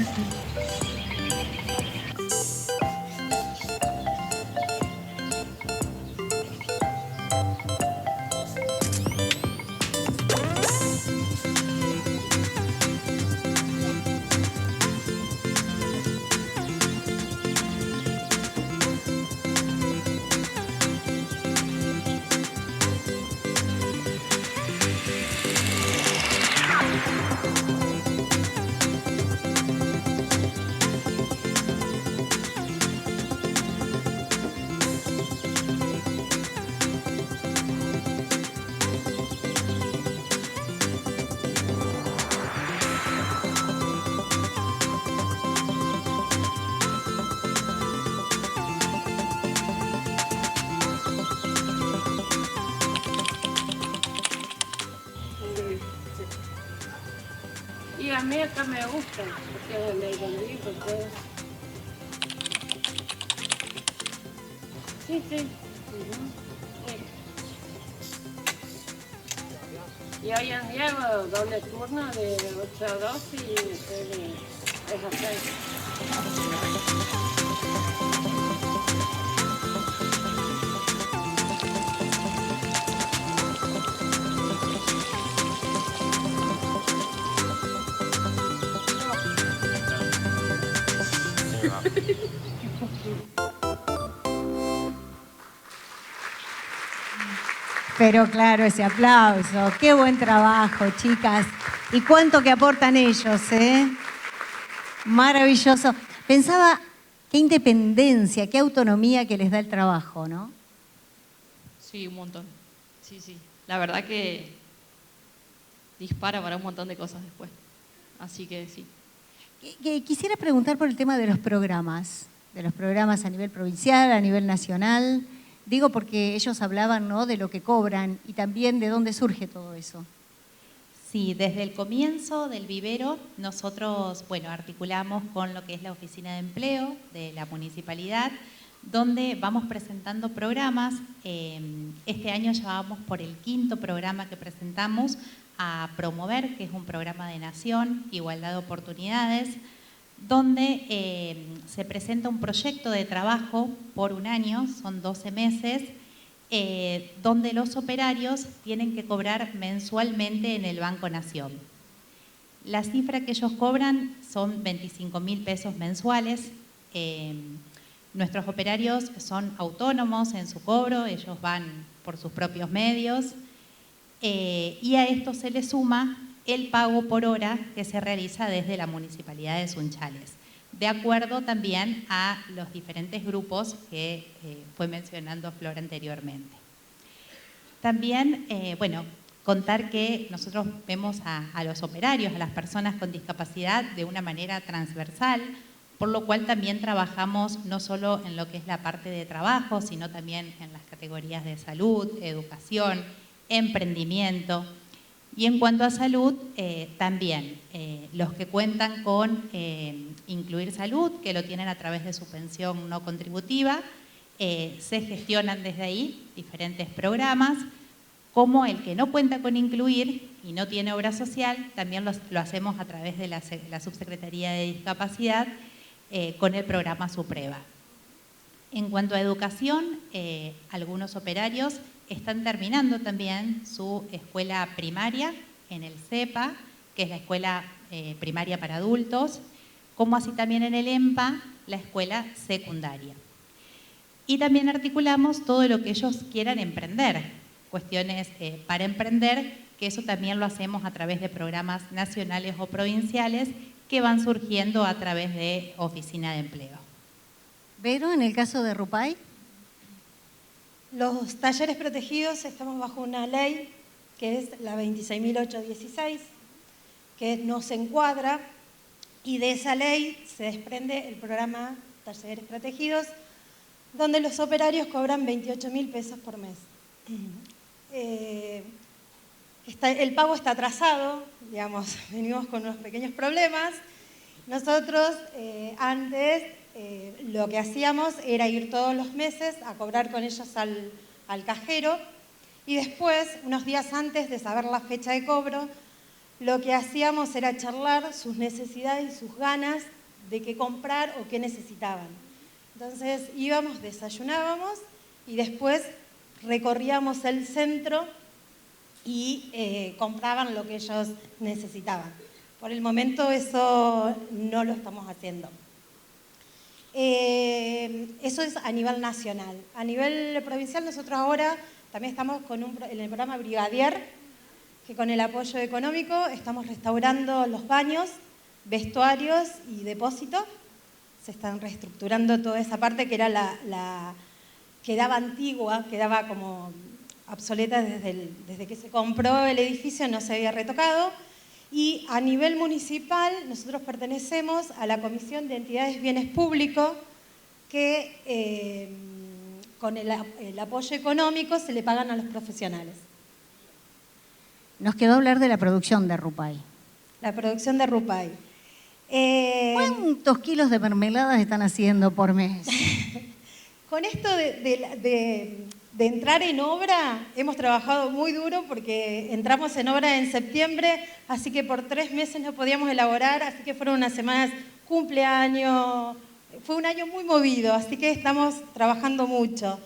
Y a mí acá me gusta, porque es el aire libre, pues. Sí, sí. Sí. Y hoy en día hago doble turno de 8 a 12 y después de 3 a 6. Pero claro, ese aplauso. Qué buen trabajo, chicas. Y cuánto que aportan ellos, ¿eh? Maravilloso. Pensaba qué independencia, qué autonomía que les da el trabajo, ¿no? Sí, un montón. Sí, sí. La verdad que dispara para un montón de cosas después. Así que sí. Quisiera preguntar por el tema de los programas a nivel provincial, a nivel nacional. Digo porque ellos hablaban, ¿no?, de lo que cobran y también de dónde surge todo eso. Sí, desde el comienzo del vivero nosotros, articulamos con lo que es la Oficina de Empleo de la Municipalidad, donde vamos presentando programas. Este año ya vamos por el 5º programa que presentamos a promover, que es un programa de Nación, Igualdad de Oportunidades, donde se presenta un proyecto de trabajo por un año, son 12 meses, donde los operarios tienen que cobrar mensualmente en el Banco Nación. La cifra que ellos cobran son 25.000 pesos mensuales. Nuestros operarios son autónomos en su cobro, ellos van por sus propios medios, y a esto se le suma el pago por hora que se realiza desde la Municipalidad de Sunchales, de acuerdo también a los diferentes grupos que fue mencionando Flor anteriormente. También, contar que nosotros vemos a los operarios, a las personas con discapacidad de una manera transversal, por lo cual también trabajamos no solo en lo que es la parte de trabajo, sino también en las categorías de salud, educación, emprendimiento. Y en cuanto a salud, también los que cuentan con Incluir Salud, que lo tienen a través de su pensión no contributiva, se gestionan desde ahí diferentes programas, como el que no cuenta con Incluir y no tiene obra social, también lo hacemos a través de la Subsecretaría de Discapacidad con el programa Supreva. En cuanto a educación, algunos operarios están terminando también su escuela primaria en el CEPA, que es la escuela primaria para adultos, como así también en el EMPA, la escuela secundaria. Y también articulamos todo lo que ellos quieran emprender, cuestiones para emprender, que eso también lo hacemos a través de programas nacionales o provinciales que van surgiendo a través de Oficina de Empleo. Vero, en el caso de Rupay. Los talleres protegidos estamos bajo una ley que es la 26.816, que nos encuadra, y de esa ley se desprende el programa Talleres Protegidos, donde los operarios cobran 28.000 pesos por mes. El pago está atrasado, digamos, venimos con unos pequeños problemas. Nosotros antes lo que hacíamos era ir todos los meses a cobrar con ellos al cajero, y después, unos días antes de saber la fecha de cobro, lo que hacíamos era charlar sus necesidades y sus ganas de qué comprar o qué necesitaban. Entonces íbamos, desayunábamos y después recorríamos el centro y compraban lo que ellos necesitaban. Por el momento eso no lo estamos haciendo. Eso es a nivel nacional. A nivel provincial nosotros ahora también estamos en el programa Brigadier, que con el apoyo económico estamos restaurando los baños, vestuarios y depósitos. Se están reestructurando toda esa parte que era quedaba antigua, quedaba como obsoleta desde que se compró el edificio, no se había retocado. Y a nivel municipal nosotros pertenecemos a la Comisión de Entidades Bienes Públicos, que con el apoyo económico se le pagan a los profesionales. Nos quedó hablar de la producción de Rupay. La producción de Rupay. ¿Cuántos kilos de mermeladas están haciendo por mes? Con esto de entrar en obra, hemos trabajado muy duro porque entramos en obra en septiembre, así que por 3 meses no podíamos elaborar, así que fueron unas semanas, cumpleaños, fue un año muy movido, así que estamos trabajando mucho.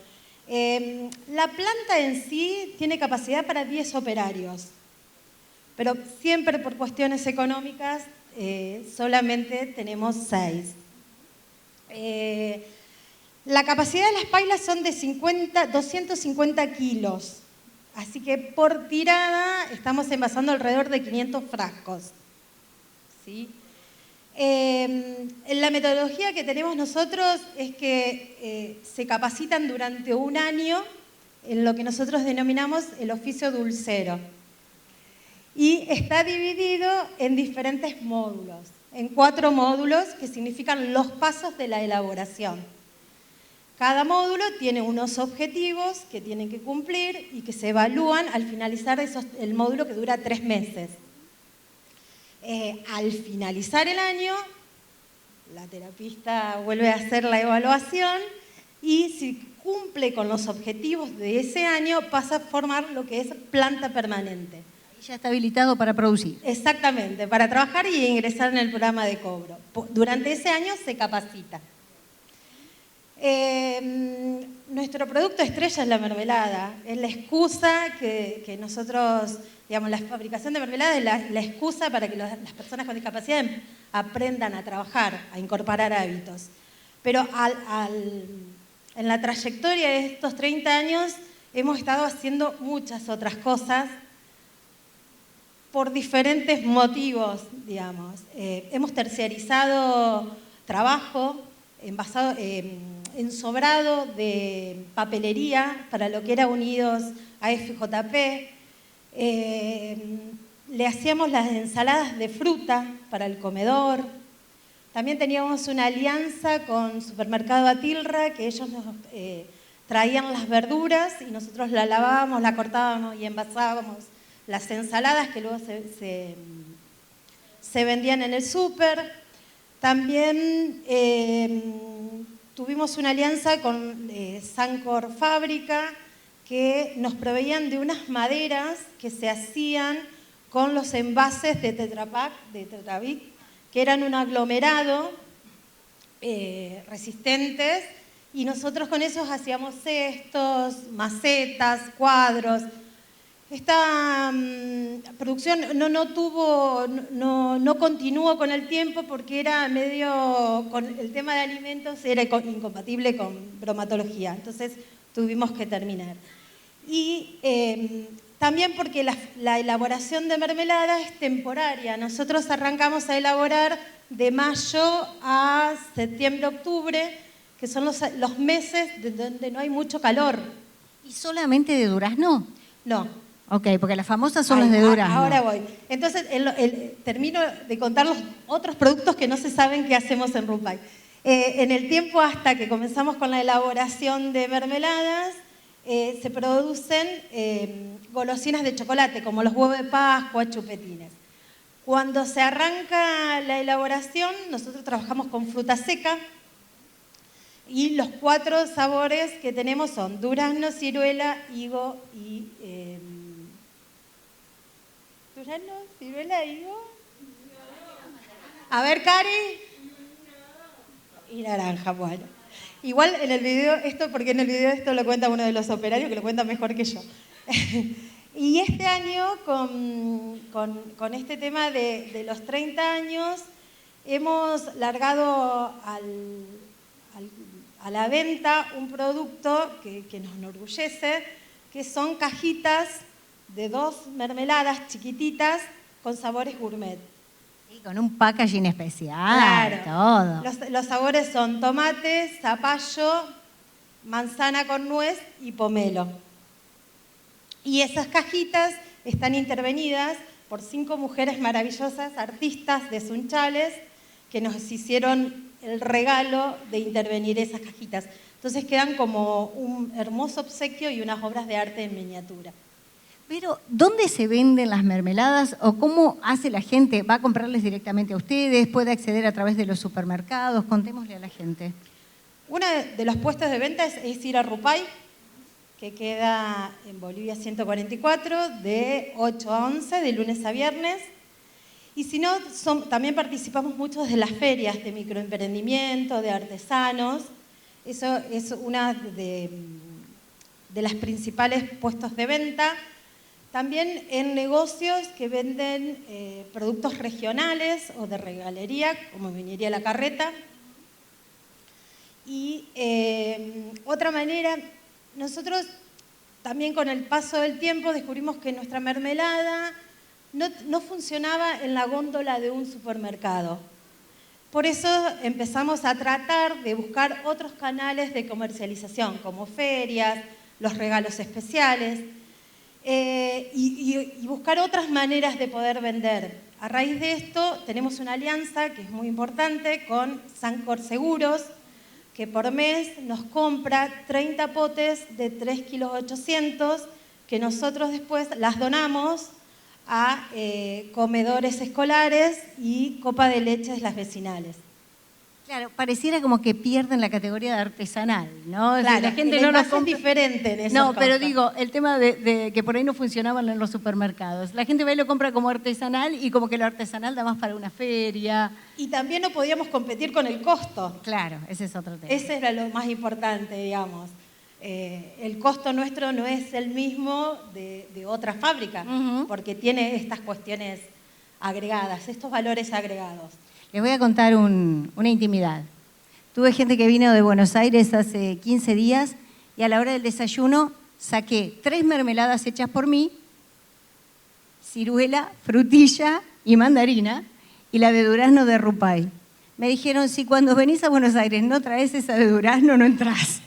La planta en sí tiene capacidad para 10 operarios, pero siempre por cuestiones económicas solamente tenemos 6. La capacidad de las pailas son de 250 kilos, así que por tirada estamos envasando alrededor de 500 frascos. ¿Sí? La metodología que tenemos nosotros es que se capacitan durante un año en lo que nosotros denominamos el oficio dulcero. Y está dividido en diferentes módulos, en 4 módulos que significan los pasos de la elaboración. Cada módulo tiene unos objetivos que tienen que cumplir y que se evalúan al finalizar el módulo, que dura 3 meses. Al finalizar el año, la terapista vuelve a hacer la evaluación y si cumple con los objetivos de ese año pasa a formar lo que es planta permanente. Ya está habilitado para producir. Exactamente, para trabajar y ingresar en el programa de cobro. Durante ese año se capacita. Nuestro producto estrella es la mermelada. Es la excusa que nosotros, digamos, la fabricación de mermelada es la excusa para que las personas con discapacidad aprendan a trabajar, a incorporar hábitos. Pero en la trayectoria de estos 30 años hemos estado haciendo muchas otras cosas por diferentes motivos, digamos. Hemos terciarizado trabajo, ensobrado de papelería para lo que era Unidos AFJP. Le hacíamos las ensaladas de fruta para el comedor. También teníamos una alianza con Supermercado Atilra, que ellos nos traían las verduras y nosotros la lavábamos, la cortábamos y envasábamos las ensaladas que luego se vendían en el súper. También tuvimos una alianza con Sancor Fábrica, que nos proveían de unas maderas que se hacían con los envases de Tetra Pak, de Tetravic, que eran un aglomerado resistentes, y nosotros con esos hacíamos cestos, macetas, cuadros. Esta producción no continuó con el tiempo porque era con el tema de alimentos era incompatible con bromatología, entonces tuvimos que terminar. Y también porque la elaboración de mermelada es temporaria. Nosotros arrancamos a elaborar de mayo a septiembre, octubre, que son los meses donde no hay mucho calor. ¿Y solamente de durazno? No. Ok, porque las famosas son las de durazno. Ahora voy. Entonces, termino de contar los otros productos que no se saben que hacemos en Rupay. En el tiempo hasta que comenzamos con la elaboración de mermeladas, se producen golosinas de chocolate, como los huevos de Pascua, chupetines. Cuando se arranca la elaboración, nosotros trabajamos con fruta seca y los 4 sabores que tenemos son durazno, ciruela, higo y... ¿Durazno, ciruela, higo? A ver, Cari. Y naranja, bueno. Igual en el video, porque en el video esto lo cuenta uno de los operarios, que lo cuenta mejor que yo. Y este año, con este tema de los 30 años, hemos largado a la venta un producto que nos enorgullece, que son cajitas de 2 mermeladas chiquititas con sabores gourmet. Sí, con un packaging especial, claro. todo. Los sabores son tomate, zapallo, manzana con nuez y pomelo. Y esas cajitas están intervenidas por 5 mujeres maravillosas, artistas de Sunchales, que nos hicieron el regalo de intervenir esas cajitas. Entonces quedan como un hermoso obsequio y unas obras de arte en miniatura. Pero, ¿dónde se venden las mermeladas o cómo hace la gente? ¿Va a comprarles directamente a ustedes? ¿Puede acceder a través de los supermercados? Contémosle a la gente. Uno de los puestos de venta es ir a Rupay, que queda en Bolivia 144, de 8 a 11, de lunes a viernes. Y si no, también participamos mucho de las ferias de microemprendimiento, de artesanos. Eso es una de las principales puestos de venta. También en negocios que venden productos regionales o de regalería, como Viñería La Carreta. Y otra manera, nosotros también con el paso del tiempo descubrimos que nuestra mermelada no funcionaba en la góndola de un supermercado. Por eso empezamos a tratar de buscar otros canales de comercialización, como ferias, los regalos especiales, y buscar otras maneras de poder vender. A raíz de esto tenemos una alianza que es muy importante con Sancor Seguros, que por mes nos compra 30 potes de 3,8 kilos, que nosotros después las donamos a comedores escolares y copa de leches las vecinales. Claro, pareciera como que pierden la categoría de artesanal, ¿no? Claro, la gente el no nos envase es diferente en esos No, pero casos. digo, el tema de que por ahí no funcionaban en los supermercados. La gente va y lo compra como artesanal y como que lo artesanal da más para una feria. Y también no podíamos competir con el costo. Claro, ese es otro tema. Ese era lo más importante, digamos. El costo nuestro no es el mismo de otra fábrica, porque tiene estas cuestiones agregadas, estos valores agregados. Les voy a contar una intimidad. Tuve gente que vino de Buenos Aires hace 15 días y a la hora del desayuno saqué 3 mermeladas hechas por mí, ciruela, frutilla y mandarina, y la de durazno de Rupay. Me dijeron, si cuando venís a Buenos Aires no traes esa de durazno, no entrás.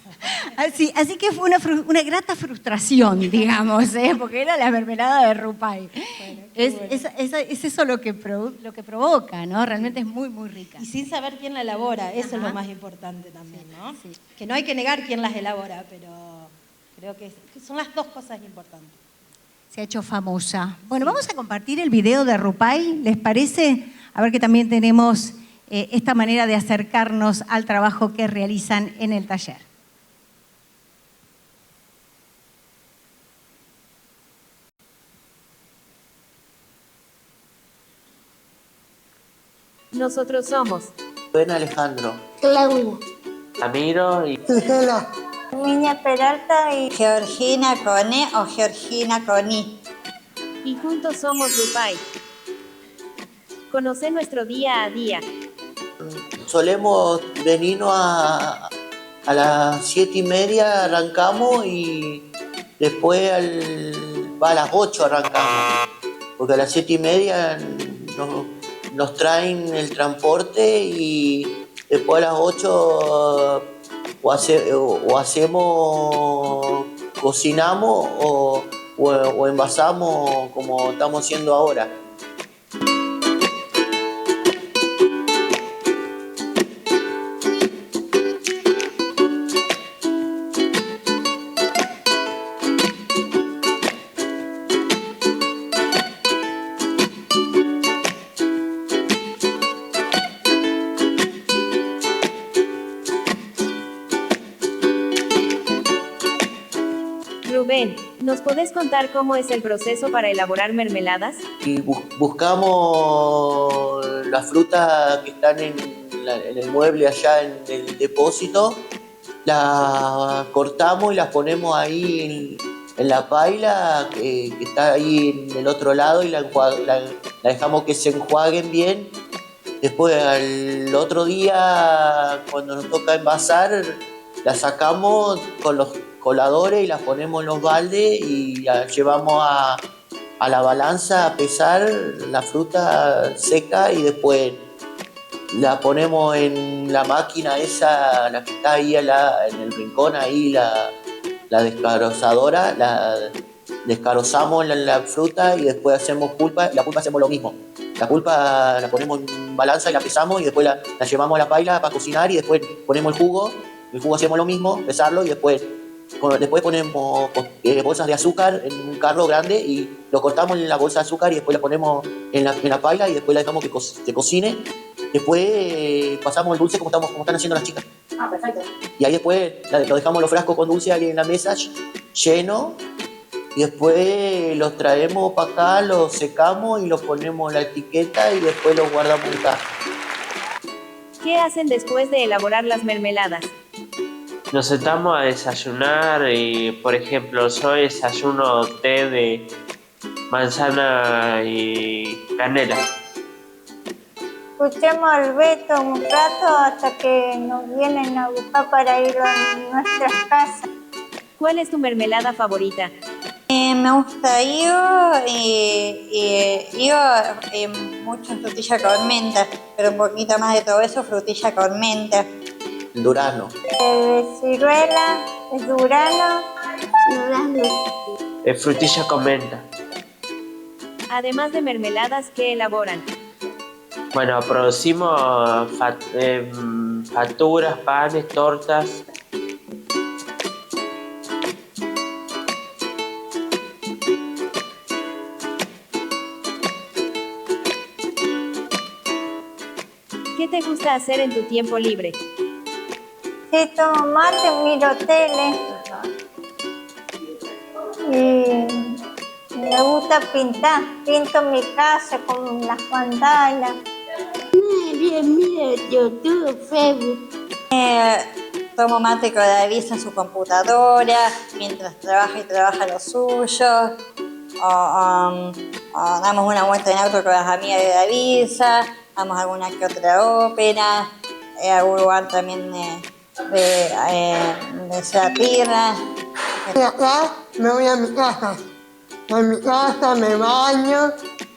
Así que fue una grata frustración, digamos, porque era la mermelada de Rupay. Bueno, es eso lo que provoca, ¿no? Realmente es muy, muy rica. Y sin saber quién la elabora, eso es lo más importante también, ¿no? Sí. Que no hay que negar quién las elabora, pero creo que son las dos cosas importantes. Se ha hecho famosa. Bueno, vamos a compartir el video de Rupay, ¿les parece? A ver que también tenemos esta manera de acercarnos al trabajo que realizan en el taller. Nosotros somos Ben Alejandro, Claudia, Ramiro y Gisela, Niña Peralta y Georgina Cone o Georgina Coni. Y juntos somos Rupay. Conoce nuestro día a día. Solemos venirnos a las 7:30 arrancamos y después a las 8 arrancamos. Porque a las 7:30 nos traen el transporte y después a las 8 cocinamos o envasamos como estamos haciendo ahora. Rubén, ¿nos podés contar cómo es el proceso para elaborar mermeladas? Y buscamos las frutas que están en el mueble allá en el depósito, las cortamos y las ponemos ahí en la paila que está ahí en el otro lado y la dejamos que se enjuaguen bien. Después al otro día, cuando nos toca envasar, las sacamos con los coladores y las ponemos en los baldes y las llevamos a la balanza a pesar la fruta seca y después la ponemos en la máquina esa, la que está ahí en el rincón, ahí la descarozadora, la descarozamos la fruta y después hacemos pulpa, y la pulpa hacemos lo mismo. La pulpa la ponemos en balanza y la pesamos y después la llevamos a la paila para cocinar y después ponemos el jugo hacemos lo mismo, pesarlo y después ponemos bolsas de azúcar en un carro grande y lo cortamos en la bolsa de azúcar y después la ponemos en la paila y después la dejamos que se cocine. Después pasamos el dulce como están haciendo las chicas. Ah, perfecto. Y ahí después lo dejamos los frascos con dulce ahí en la mesa lleno y después los traemos para acá, los secamos y los ponemos en la etiqueta y después los guardamos en caja. ¿Qué hacen después de elaborar las mermeladas? Nos sentamos a desayunar y, por ejemplo, yo desayuno té de manzana y canela. Escuchemos al Beto un rato hasta que nos vienen a buscar para ir a nuestras casas. ¿Cuál es tu mermelada favorita? Me gusta mucho frutilla con menta, pero un poquito más de todo eso, frutilla con menta. Durazno. Ciruela, durazno. Frutilla con menta. Además de mermeladas, ¿qué elaboran? Bueno, producimos facturas, panes, tortas. ¿Qué te gusta hacer en tu tiempo libre? Si tomo mate, miro tele. Y me gusta pintar. Pinto mi casa con las pantalas. Miro YouTube, Facebook. Tomo mate con David en su computadora, mientras trabaja lo suyo. O damos una vuelta en auto con las amigas de David. Damos alguna que otra ópera. Algún lugar también de satirra. Acá me voy a mi casa. En mi casa me baño,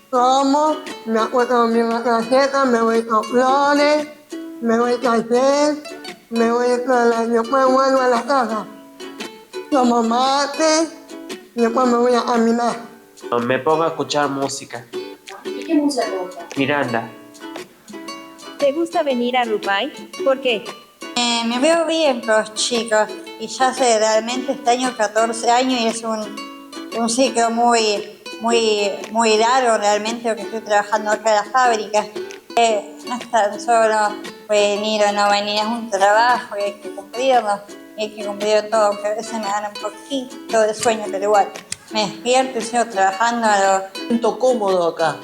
como, me acuerdo con mi macaceta, me voy con flores, me voy a hacer, me voy después vuelvo a la casa. Tomo mate y después me voy a caminar. Me pongo a escuchar música. ¿Y qué música te gusta? Miranda. ¿Te gusta venir a Rupay? ¿Por qué? Me veo bien con los chicos y ya hace realmente este año 14 años y es un ciclo muy largo realmente lo que estoy trabajando acá en la fábrica. No es tan solo venir o no venir, es un trabajo y hay que cumplirlo. Y hay que cumplir todo, aunque a veces me gana un poquito de sueño, pero igual me despierto y sigo trabajando. Me siento cómodo acá.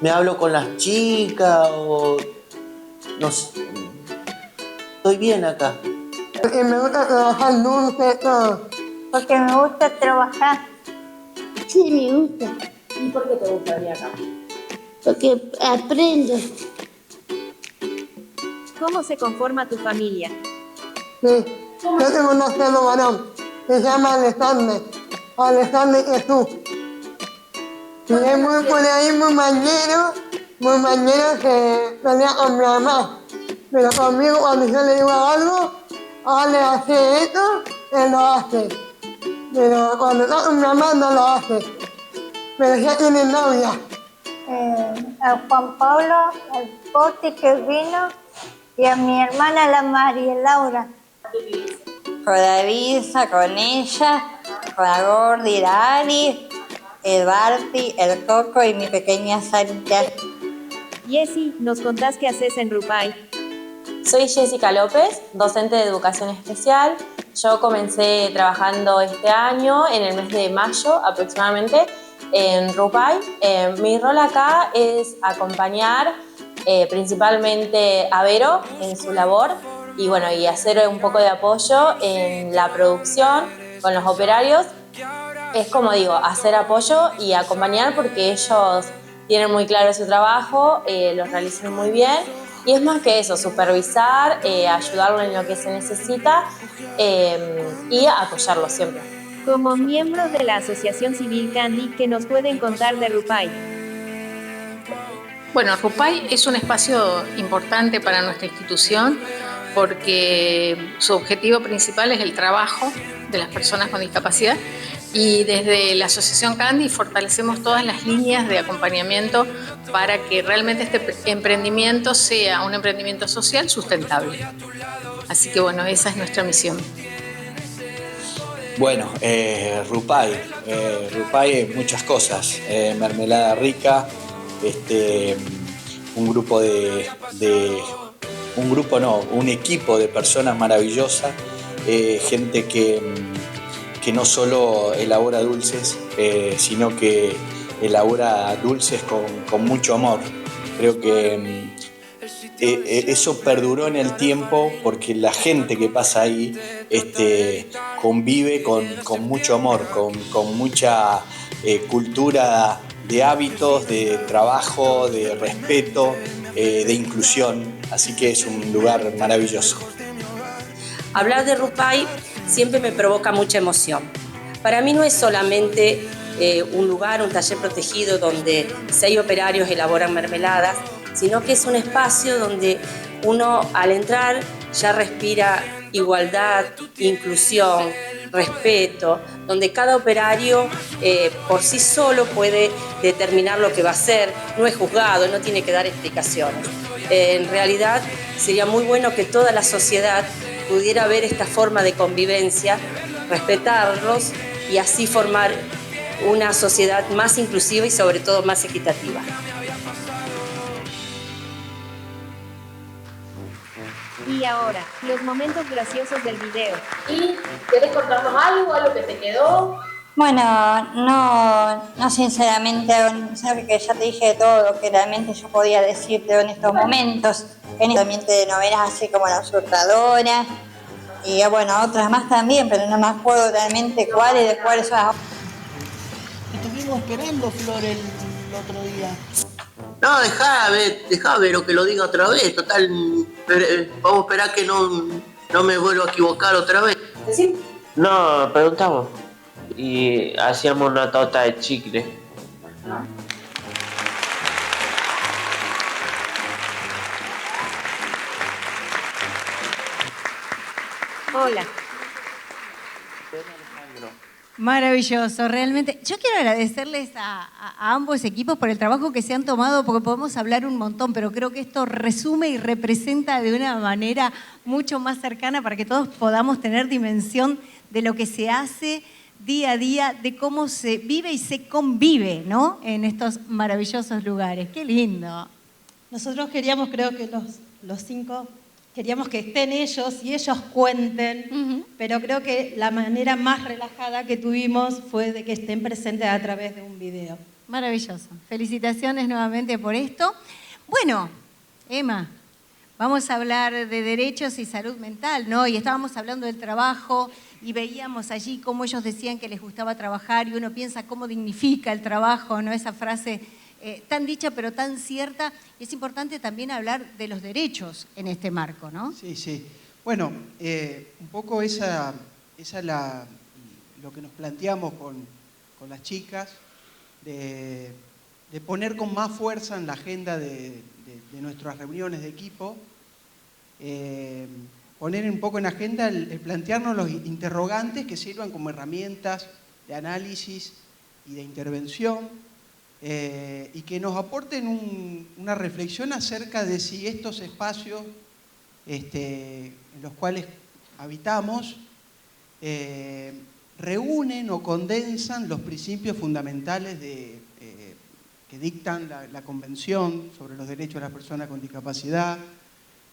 Me hablo con las chicas o no sé. Estoy bien acá. Porque me gusta trabajar dulce, todo. Porque me gusta trabajar. Sí, me gusta. ¿Y por qué te gusta venir acá? Porque aprendo. ¿Cómo se conforma tu familia? Sí, yo tengo un solo varón. Se llama Alexander Jesús. Y es muy por ahí, muy mañero que pelea con mi mamá. Pero conmigo cuando yo le digo algo, Ale hace esto, él lo hace. Pero cuando está con mi mamá no lo hace. Pero ya tiene novia. A Juan Pablo, al Poti que vino y a mi hermana la María Laura. Con Davisa, con ella, con la Gordi, la Ari, el Barty, el Coco y mi pequeña Sarita. Jessy, ¿nos contás qué haces en Rupay? Soy Jessica López, docente de educación especial. Yo comencé trabajando este año, en el mes de mayo aproximadamente, en Rupay. Mi rol acá es acompañar principalmente a Vero en su labor y hacer un poco de apoyo en la producción con los operarios. Es como digo, hacer apoyo y acompañar porque ellos tienen muy claro su trabajo, lo realizan muy bien. Y es más que eso, supervisar, ayudarlo en lo que se necesita y apoyarlo siempre. Como miembros de la Asociación Civil Candy, ¿qué nos pueden contar de Rupay? Bueno, Rupay es un espacio importante para nuestra institución porque su objetivo principal es el trabajo de las personas con discapacidad y desde la Asociación Candy fortalecemos todas las líneas de acompañamiento para que realmente este emprendimiento sea un emprendimiento social sustentable. Así que esa es nuestra misión. Bueno, Rupay es muchas cosas, mermelada rica, un equipo de personas maravillosas, gente que no solo elabora dulces, sino que elabora dulces con mucho amor. Creo que eso perduró en el tiempo porque la gente que pasa ahí convive con mucho amor, con mucha cultura de hábitos, de trabajo, de respeto, de inclusión. Así que es un lugar maravilloso. Hablar de Rupay siempre me provoca mucha emoción. Para mí no es solamente un lugar, un taller protegido donde 6 operarios elaboran mermeladas, sino que es un espacio donde uno al entrar ya respira igualdad, inclusión, respeto, donde cada operario por sí solo puede determinar lo que va a hacer, no es juzgado, no tiene que dar explicaciones. En realidad sería muy bueno que toda la sociedad pudiera ver esta forma de convivencia, respetarlos y así formar una sociedad más inclusiva y sobre todo más equitativa. Y ahora, los momentos graciosos del video. ¿Y querés contarnos algo que te quedó? Bueno, no sinceramente, sabes que ya te dije todo lo que realmente yo podía decirte en estos momentos. En este ambiente de novelas así como La Usurpadora y bueno, otras más también, pero no me acuerdo realmente cuáles son las. Estuvimos esperando, Flor, el otro día. No, dejá ver o que lo diga otra vez. Total, vamos a esperar que no me vuelva a equivocar otra vez. ¿Sí? No, preguntamos. Y hacíamos una torta de chicle. Hola. Maravilloso, realmente. Yo quiero agradecerles a ambos equipos por el trabajo que se han tomado, porque podemos hablar un montón, pero creo que esto resume y representa de una manera mucho más cercana para que todos podamos tener dimensión de lo que se hace día a día, de cómo se vive y se convive, ¿no?, en estos maravillosos lugares. ¡Qué lindo! Nosotros queríamos, creo que los 5... queríamos que estén ellos y ellos cuenten, pero creo que la manera más relajada que tuvimos fue de que estén presentes a través de un video. Maravilloso. Felicitaciones nuevamente por esto. Bueno, Emma, vamos a hablar de derechos y salud mental, ¿no? Y estábamos hablando del trabajo y veíamos allí cómo ellos decían que les gustaba trabajar y uno piensa cómo dignifica el trabajo, ¿no? Esa frase tan dicha pero tan cierta, y es importante también hablar de los derechos en este marco, ¿no? Sí, sí. Bueno, un poco esa es lo que nos planteamos con las chicas, de poner con más fuerza en la agenda de nuestras reuniones de equipo, poner un poco en agenda el plantearnos los interrogantes que sirvan como herramientas de análisis y de intervención, y que nos aporten una reflexión acerca de si estos espacios en los cuales habitamos reúnen o condensan los principios fundamentales que dictan la Convención sobre los Derechos de las Personas con Discapacidad,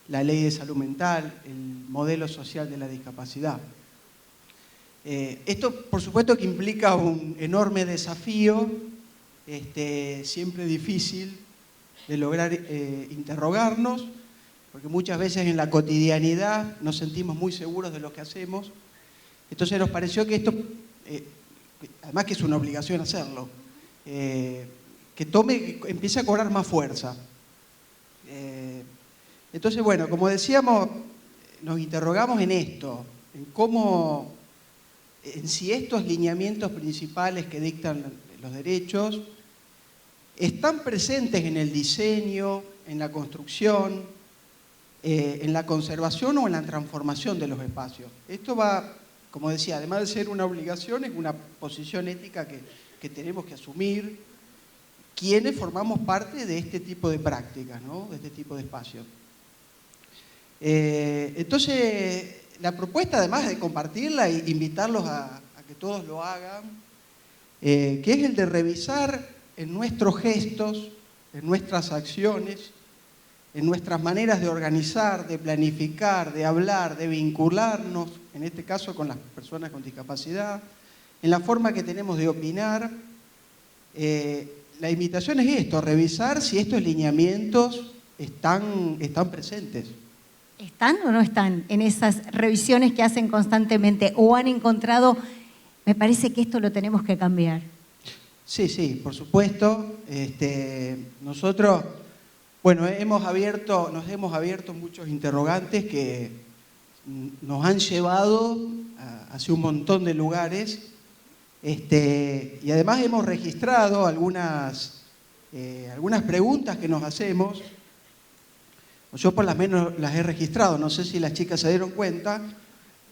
la Ley de Salud Mental, el modelo social de la discapacidad. Esto, por supuesto, que implica un enorme desafío, siempre difícil de lograr interrogarnos, porque muchas veces en la cotidianidad nos sentimos muy seguros de lo que hacemos. Entonces nos pareció que esto, además que es una obligación hacerlo, que empiece a cobrar más fuerza. Entonces, bueno, como decíamos, nos interrogamos en esto, en si estos lineamientos principales que dictan los derechos están presentes en el diseño, en la construcción, en la conservación o en la transformación de los espacios. Esto va, como decía, además de ser una obligación, es una posición ética que tenemos que asumir quienes formamos parte de este tipo de prácticas, ¿no?, de este tipo de espacios. Entonces, la propuesta, además de compartirla e invitarlos a que todos lo hagan, que es el de revisar en nuestros gestos, en nuestras acciones, en nuestras maneras de organizar, de planificar, de hablar, de vincularnos, en este caso con las personas con discapacidad, en la forma que tenemos de opinar. La invitación es esto, revisar si estos lineamientos están presentes. ¿Están o no están en esas revisiones que hacen constantemente? ¿O han encontrado, me parece que esto lo tenemos que cambiar? Sí, sí, por supuesto. Nosotros, bueno, nos hemos abierto muchos interrogantes que nos han llevado hacia un montón de lugares. Y además hemos registrado algunas preguntas que nos hacemos. Yo por lo menos las he registrado, no sé si las chicas se dieron cuenta.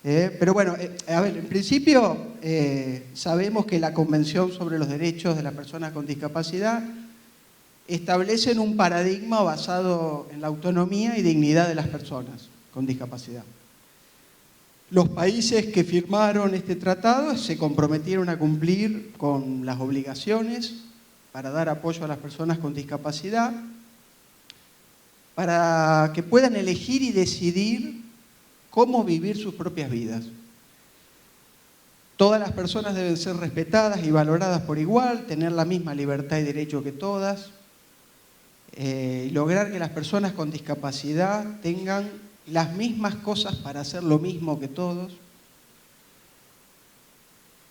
Pero bueno, a ver, en principio sabemos que la Convención sobre los Derechos de las Personas con Discapacidad establece un paradigma basado en la autonomía y dignidad de las personas con discapacidad. Los países que firmaron este tratado se comprometieron a cumplir con las obligaciones para dar apoyo a las personas con discapacidad, para que puedan elegir y decidir cómo vivir sus propias vidas. Todas las personas deben ser respetadas y valoradas por igual, tener la misma libertad y derecho que todas, y lograr que las personas con discapacidad tengan las mismas cosas para hacer lo mismo que todos.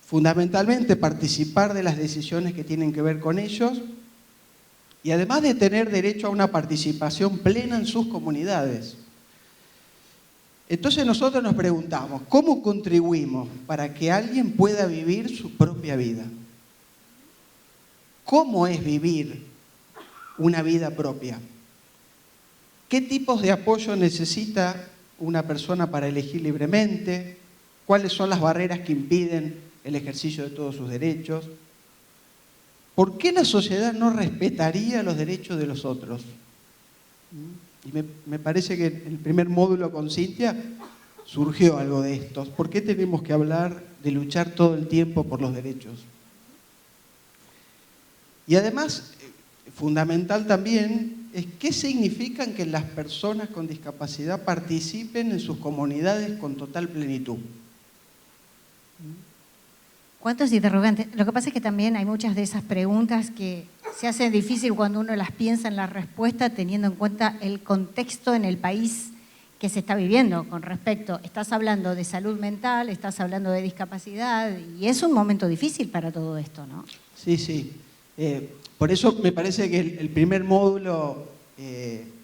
Fundamentalmente, participar de las decisiones que tienen que ver con ellos y además de tener derecho a una participación plena en sus comunidades. Entonces nosotros nos preguntamos, ¿cómo contribuimos para que alguien pueda vivir su propia vida? ¿Cómo es vivir una vida propia? ¿Qué tipos de apoyo necesita una persona para elegir libremente? ¿Cuáles son las barreras que impiden el ejercicio de todos sus derechos? ¿Por qué la sociedad no respetaría los derechos de los otros? Y me parece que en el primer módulo con Cintia surgió algo de esto. ¿Por qué tenemos que hablar de luchar todo el tiempo por los derechos? Y además, fundamental también, es qué significan que las personas con discapacidad participen en sus comunidades con total plenitud. ¿Cuántos interrogantes? Lo que pasa es que también hay muchas de esas preguntas que se hacen difícil cuando uno las piensa en la respuesta teniendo en cuenta el contexto en el país que se está viviendo con respecto. Estás hablando de salud mental, estás hablando de discapacidad y es un momento difícil para todo esto, ¿no? Sí, sí. Por eso me parece que el primer módulo,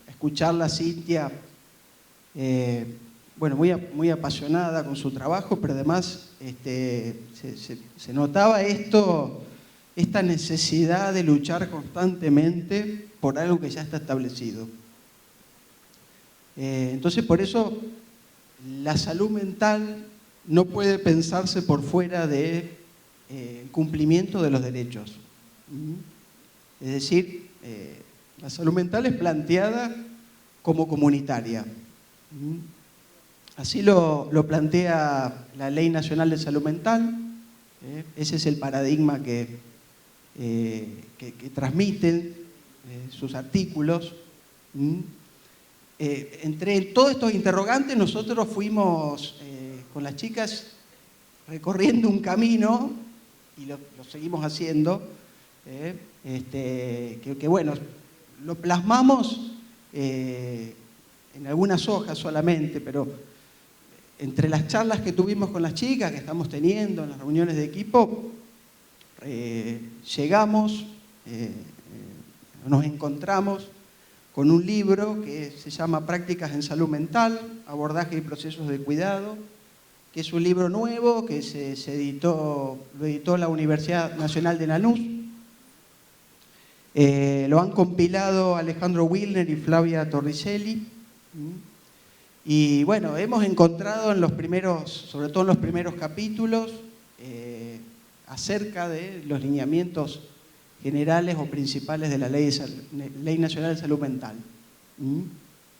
escucharla a Cintia, bueno, muy apasionada con su trabajo, pero además se notaba esta necesidad de luchar constantemente por algo que ya está establecido. Entonces, por eso, la salud mental no puede pensarse por fuera del cumplimiento de los derechos. Es decir, la salud mental es planteada como comunitaria. Así lo plantea la Ley Nacional de Salud Mental. Ese es el paradigma que transmiten sus artículos. Entre todos estos interrogantes nosotros fuimos con las chicas recorriendo un camino y lo seguimos haciendo, que bueno, lo plasmamos en algunas hojas solamente, pero entre las charlas que tuvimos con las chicas, que estamos teniendo en las reuniones de equipo, nos encontramos con un libro que se llama Prácticas en Salud Mental, Abordaje y Procesos de Cuidado, que es un libro nuevo que lo editó la Universidad Nacional de Lanús. Lo han compilado Alejandro Wilner y Flavia Torricelli. Y bueno, hemos encontrado sobre todo en los primeros capítulos, acerca de los lineamientos generales o principales de la Ley Nacional de Salud Mental.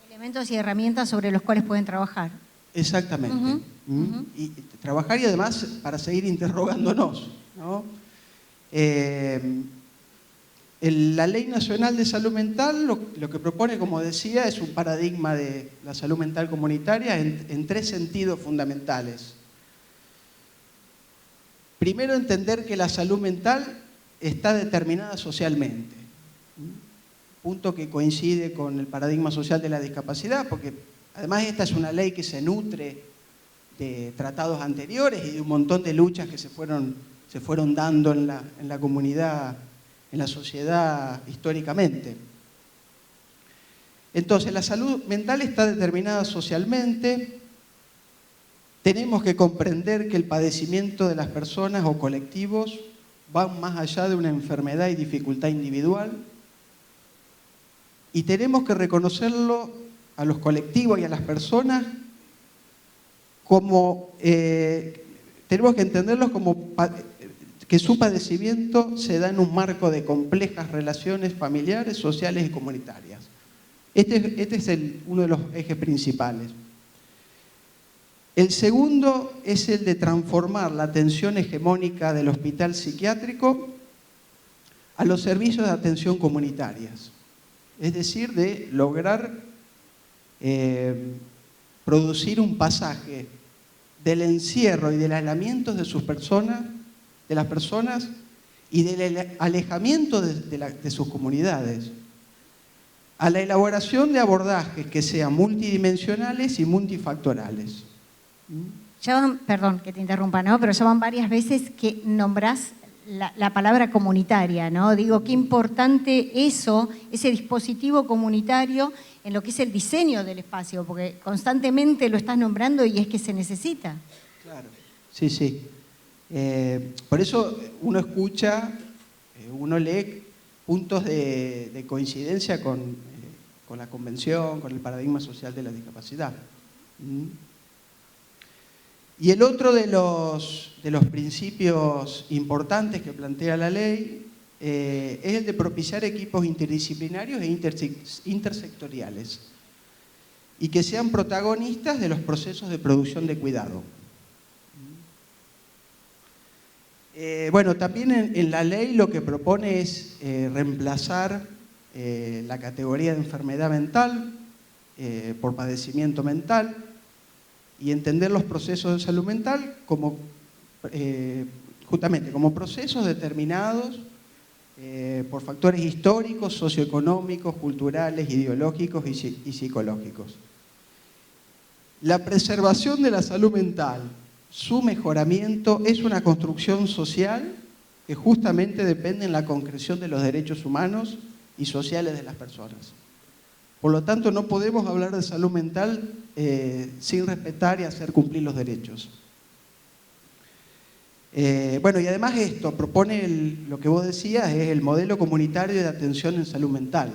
Elementos y herramientas sobre los cuales pueden trabajar. Exactamente. Y trabajar y además para seguir interrogándonos, ¿no? La Ley Nacional de Salud Mental lo que propone, como decía, es un paradigma de la salud mental comunitaria en tres sentidos fundamentales. Primero, entender que la salud mental está determinada socialmente, punto que coincide con el paradigma social de la discapacidad, porque además esta es una ley que se nutre de tratados anteriores y de un montón de luchas que se fueron dando en la comunidad, en la sociedad históricamente. Entonces, la salud mental está determinada socialmente Tenemos que comprender que el padecimiento de las personas o colectivos va más allá de una enfermedad y dificultad individual. Y tenemos que reconocerlo a los colectivos y a las personas como, tenemos que entenderlos como que su padecimiento se da en un marco de complejas relaciones familiares, sociales y comunitarias. Este es uno de los ejes principales. El segundo es el de transformar la atención hegemónica del hospital psiquiátrico a los servicios de atención comunitarias. Es decir, de lograr producir un pasaje del encierro y del aislamiento de las personas y del alejamiento de sus comunidades, a la elaboración de abordajes que sean multidimensionales y multifactorales. Ya van, perdón que te interrumpa, ¿no? Pero ya van varias veces que nombrás la palabra comunitaria, ¿no? Digo, qué importante eso, ese dispositivo comunitario en lo que es el diseño del espacio, porque constantemente lo estás nombrando y es que se necesita. Claro, sí, sí. Por eso uno escucha, uno lee puntos de coincidencia con la Convención, con el paradigma social de la discapacidad. Y el otro de los principios importantes que plantea la ley es el de propiciar equipos interdisciplinarios e intersectoriales y que sean protagonistas de los procesos de producción de cuidado. Bueno, también en la ley lo que propone es reemplazar la categoría de enfermedad mental por padecimiento mental y entender los procesos de salud mental como, justamente como procesos determinados por factores históricos, socioeconómicos, culturales, ideológicos y psicológicos. La preservación de la salud mental, su mejoramiento, es una construcción social que justamente depende en la concreción de los derechos humanos y sociales de las personas. Por lo tanto, no podemos hablar de salud mental sin respetar y hacer cumplir los derechos. Bueno, y además esto propone lo que vos decías, es el modelo comunitario de atención en salud mental.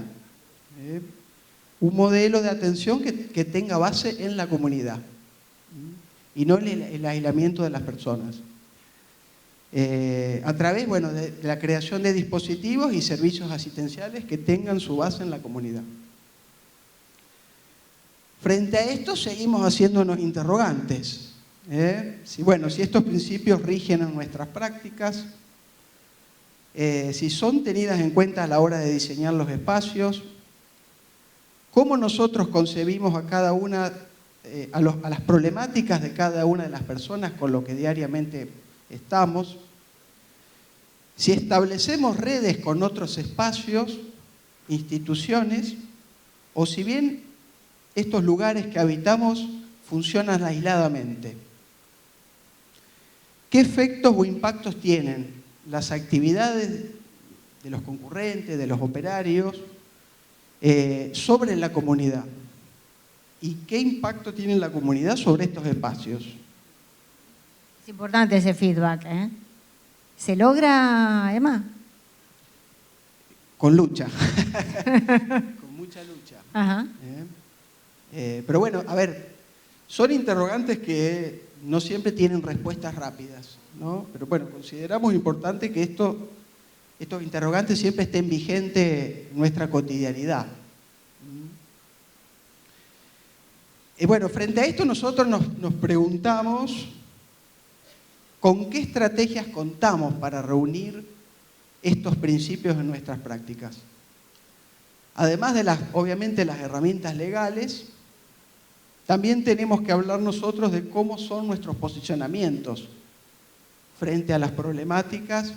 Un modelo de atención que tenga base en la comunidad y no en el aislamiento de las personas. A través, bueno, de la creación de dispositivos y servicios asistenciales que tengan su base en la comunidad. Frente a esto seguimos haciéndonos interrogantes. Si estos principios rigen en nuestras prácticas, si son tenidas en cuenta a la hora de diseñar los espacios, cómo nosotros concebimos a cada una, a las problemáticas de cada una de las personas con lo que diariamente estamos, si establecemos redes con otros espacios, instituciones, o si bien estos lugares que habitamos funcionan aisladamente. ¿Qué efectos o impactos tienen las actividades de los concurrentes, de los operarios, sobre la comunidad? ¿Y qué impacto tiene la comunidad sobre estos espacios? Es importante ese feedback, ¿eh? ¿Se logra, Emma? Con lucha. Con mucha lucha. Ajá. Pero bueno, a ver, son interrogantes que no siempre tienen respuestas rápidas, ¿no? Pero bueno, consideramos importante que estos interrogantes siempre estén vigentes en nuestra cotidianidad. Bueno, frente a esto nosotros nos preguntamos con qué estrategias contamos para reunir estos principios en nuestras prácticas. Además de obviamente las herramientas legales, también tenemos que hablar nosotros de cómo son nuestros posicionamientos frente a las problemáticas,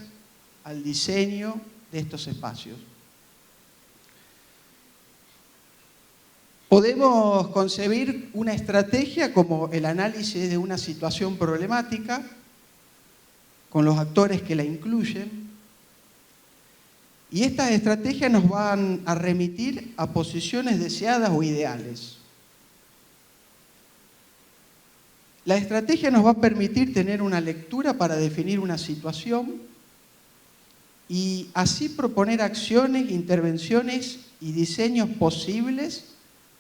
al diseño de estos espacios. Podemos concebir una estrategia como el análisis de una situación problemática con los actores que la incluyen, y estas estrategias nos van a remitir a posiciones deseadas o ideales. La estrategia nos va a permitir tener una lectura para definir una situación y así proponer acciones, intervenciones y diseños posibles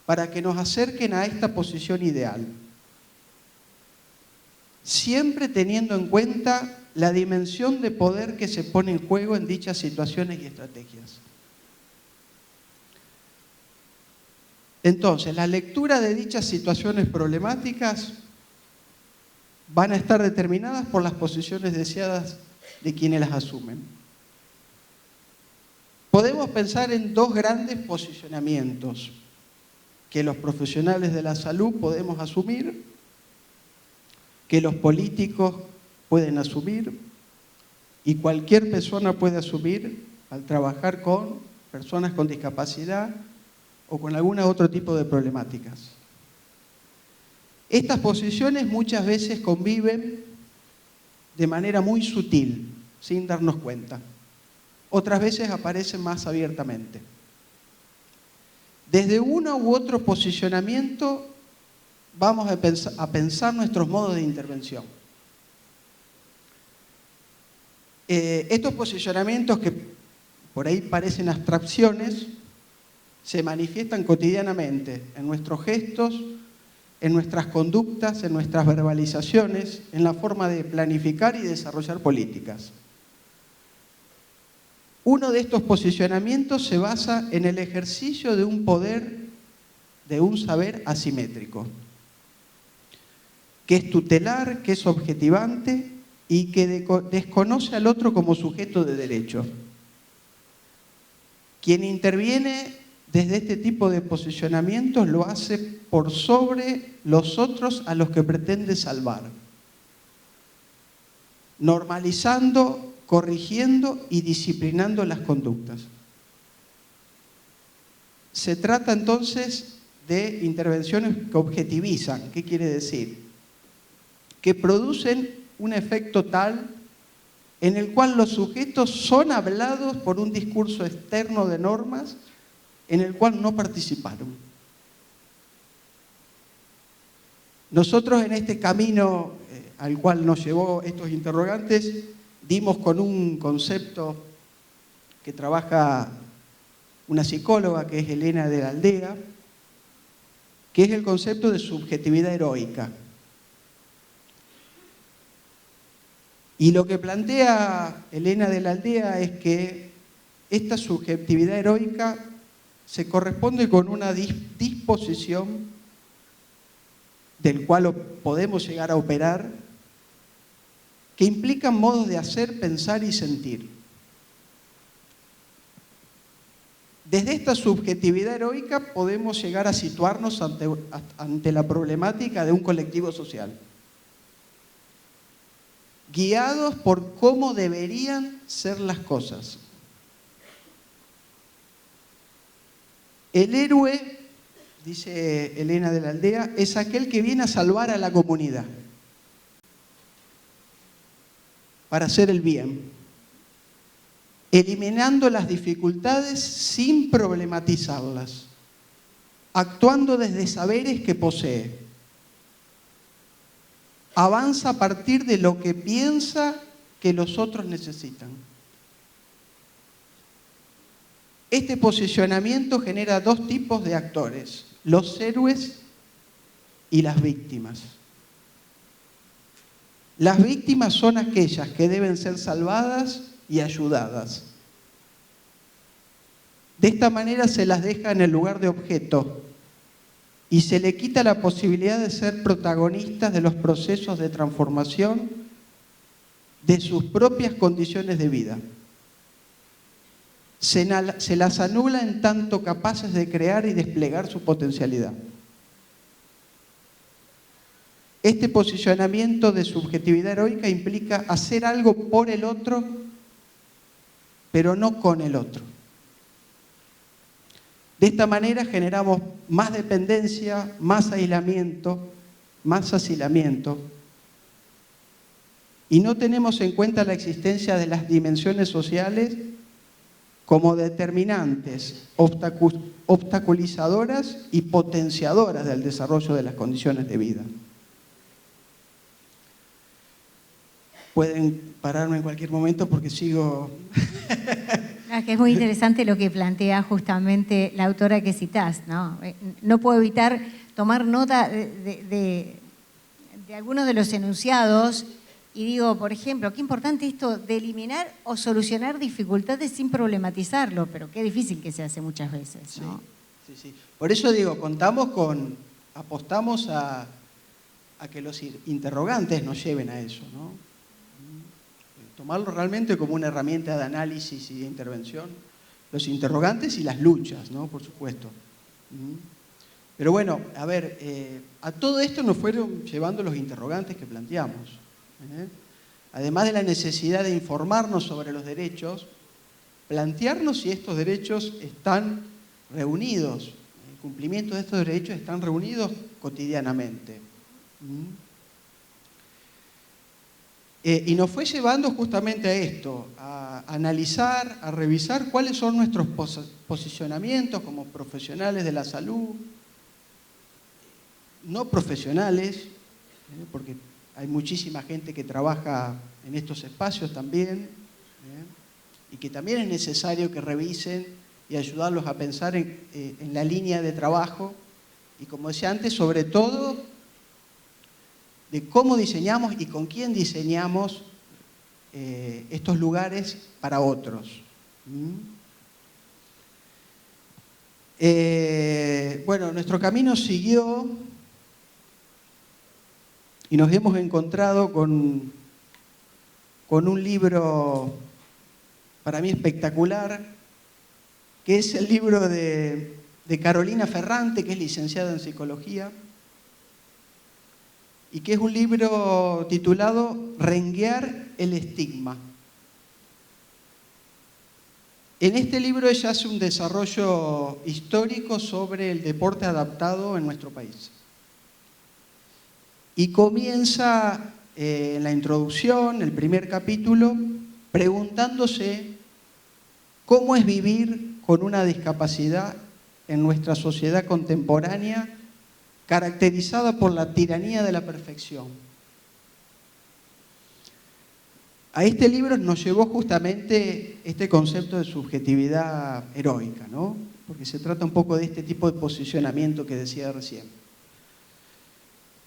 para que nos acerquen a esta posición ideal. Siempre teniendo en cuenta la dimensión de poder que se pone en juego en dichas situaciones y estrategias. Entonces, la lectura de dichas situaciones problemáticas van a estar determinadas por las posiciones deseadas de quienes las asumen. Podemos pensar en dos grandes posicionamientos que los profesionales de la salud podemos asumir, que los políticos pueden asumir y cualquier persona puede asumir al trabajar con personas con discapacidad o con algún otro tipo de problemáticas. Estas posiciones muchas veces conviven de manera muy sutil, sin darnos cuenta. Otras veces aparecen más abiertamente. Desde uno u otro posicionamiento vamos a pensar nuestros modos de intervención. Estos posicionamientos que por ahí parecen abstracciones se manifiestan cotidianamente en nuestros gestos, en nuestras conductas, en nuestras verbalizaciones, en la forma de planificar y desarrollar políticas. Uno de estos posicionamientos se basa en el ejercicio de un poder, de un saber asimétrico, que es tutelar, que es objetivante y que desconoce al otro como sujeto de derecho. Quien interviene desde este tipo de posicionamientos lo hace por sobre los otros a los que pretende salvar, normalizando, corrigiendo y disciplinando las conductas. Se trata entonces de intervenciones que objetivizan. ¿Qué quiere decir? Que producen un efecto tal en el cual los sujetos son hablados por un discurso externo de normas en el cual no participaron. Nosotros en este camino al cual nos llevó estos interrogantes, dimos con un concepto que trabaja una psicóloga que es Elena de la Aldea, que es el concepto de subjetividad heroica. Y lo que plantea Elena de la Aldea es que esta subjetividad heroica se corresponde con una disposición del cual podemos llegar a operar, que implican modos de hacer, pensar y sentir. Desde esta subjetividad heroica podemos llegar a situarnos ante la problemática de un colectivo social, guiados por cómo deberían ser las cosas. El héroe, dice Elena de la Aldea, es aquel que viene a salvar a la comunidad para hacer el bien, eliminando las dificultades sin problematizarlas, actuando desde saberes que posee. Avanza a partir de lo que piensa que los otros necesitan. Este posicionamiento genera dos tipos de actores, los héroes y las víctimas. Las víctimas son aquellas que deben ser salvadas y ayudadas. De esta manera se las deja en el lugar de objeto y se le quita la posibilidad de ser protagonistas de los procesos de transformación de sus propias condiciones de vida. Se las anula en tanto capaces de crear y desplegar su potencialidad. Este posicionamiento de subjetividad heroica implica hacer algo por el otro, pero no con el otro. De esta manera generamos más dependencia, más aislamiento, más hacinamiento, y no tenemos en cuenta la existencia de las dimensiones sociales como determinantes, obstaculizadoras y potenciadoras del desarrollo de las condiciones de vida. pueden pararme en cualquier momento porque sigo... Es que es muy interesante lo que plantea justamente la autora que citás, ¿no? No puedo evitar tomar nota de algunos de los enunciados y digo, por ejemplo, qué importante esto de eliminar o solucionar dificultades sin problematizarlo, pero qué difícil que se hace muchas veces, ¿no? Sí, sí. Por eso digo, apostamos a que los interrogantes nos lleven a eso, ¿no? Tomarlo realmente como una herramienta de análisis y de intervención, los interrogantes y las luchas, ¿no? Por supuesto. Pero bueno, a ver, a todo esto nos fueron llevando los interrogantes que planteamos. Además de la necesidad de informarnos sobre los derechos, plantearnos si estos derechos están reunidos, el cumplimiento de estos derechos están reunidos cotidianamente. Y nos fue llevando justamente a esto, a analizar, a revisar cuáles son nuestros posicionamientos como profesionales de la salud, no profesionales, porque hay muchísima gente que trabaja en estos espacios también, y que también es necesario que revisen y ayudarlos a pensar en la línea de trabajo, y como decía antes, sobre todo, de cómo diseñamos y con quién diseñamos estos lugares para otros. Bueno, nuestro camino siguió y nos hemos encontrado con un libro para mí espectacular, que es el libro de Carolina Ferrante, que es licenciada en psicología, y que es un libro titulado Renguear el estigma. En este libro ella hace un desarrollo histórico sobre el deporte adaptado en nuestro país. Y comienza en la introducción, el primer capítulo, preguntándose cómo es vivir con una discapacidad en nuestra sociedad contemporánea caracterizada por la tiranía de la perfección. A este libro nos llevó justamente este concepto de subjetividad heroica, ¿no? Porque se trata un poco de este tipo de posicionamiento que decía recién.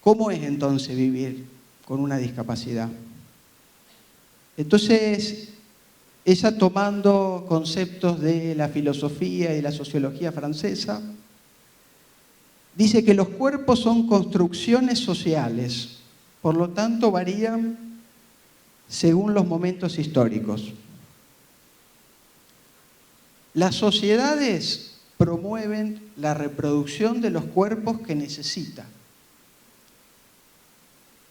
¿Cómo es entonces vivir con una discapacidad? Entonces, ella tomando conceptos de la filosofía y la sociología francesa, dice que los cuerpos son construcciones sociales, por lo tanto varían según los momentos históricos. Las sociedades promueven la reproducción de los cuerpos que necesitan.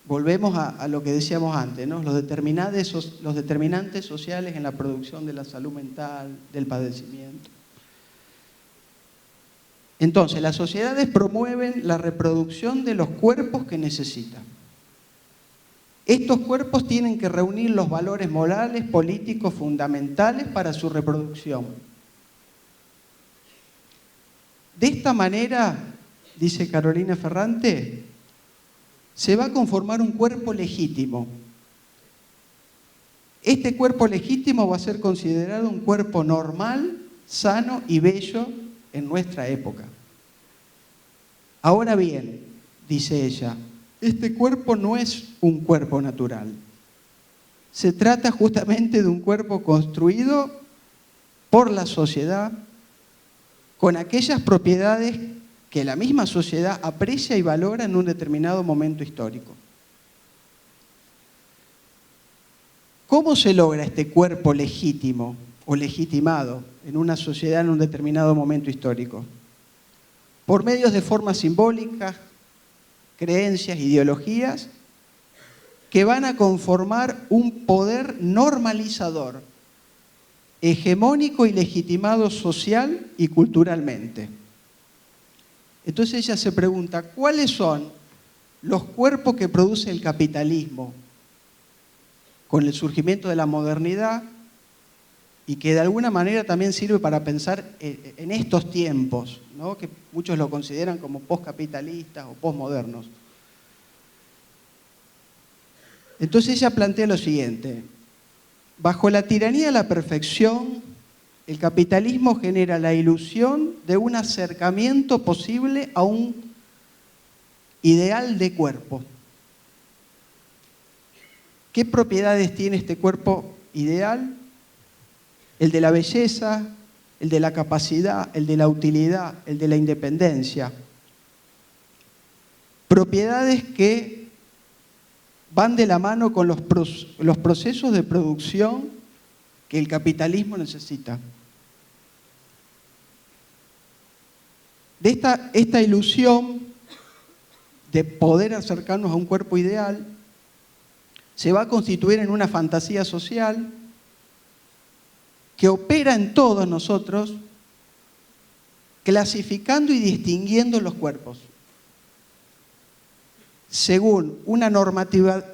Volvemos a lo que decíamos antes, ¿no? Los determinantes sociales en la producción de la salud mental, del padecimiento. Entonces, las sociedades promueven la reproducción de los cuerpos que necesitan. Estos cuerpos tienen que reunir los valores morales, políticos fundamentales para su reproducción. De esta manera, dice Carolina Ferrante, se va a conformar un cuerpo legítimo. Este cuerpo legítimo va a ser considerado un cuerpo normal, sano y bello en nuestra época. Ahora bien, dice ella, este cuerpo no es un cuerpo natural. Se trata justamente de un cuerpo construido por la sociedad con aquellas propiedades que la misma sociedad aprecia y valora en un determinado momento histórico. ¿Cómo se logra este cuerpo legítimo o legitimado en una sociedad en un determinado momento histórico? Por medios de formas simbólicas, creencias, ideologías, que van a conformar un poder normalizador, hegemónico y legitimado social y culturalmente. Entonces ella se pregunta, ¿cuáles son los cuerpos que produce el capitalismo con el surgimiento de la modernidad y que de alguna manera también sirve para pensar en estos tiempos, ¿no? Que muchos lo consideran como poscapitalistas o posmodernos? Entonces ella plantea lo siguiente: bajo la tiranía de la perfección, el capitalismo genera la ilusión de un acercamiento posible a un ideal de cuerpo. ¿Qué propiedades tiene este cuerpo ideal? El de la belleza, el de la capacidad, el de la utilidad, el de la independencia. Propiedades que van de la mano con los procesos de producción que el capitalismo necesita. De esta ilusión de poder acercarnos a un cuerpo ideal se va a constituir en una fantasía social que opera en todos nosotros, clasificando y distinguiendo los cuerpos según una normatividad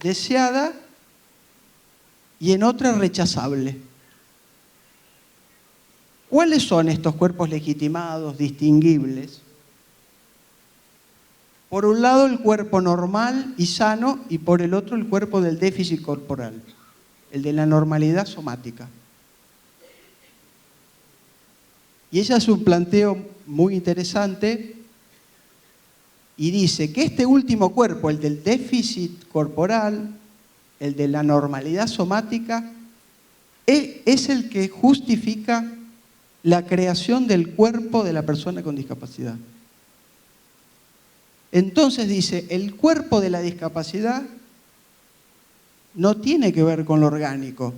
deseada y en otra rechazable. ¿Cuáles son estos cuerpos legitimados, distinguibles? Por un lado, el cuerpo normal y sano, y por el otro, el cuerpo del déficit corporal, el de la normalidad somática. Y ella hace un planteo muy interesante y dice que este último cuerpo, el del déficit corporal, el de la normalidad somática, es el que justifica la creación del cuerpo de la persona con discapacidad. Entonces dice, el cuerpo de la discapacidad no tiene que ver con lo orgánico,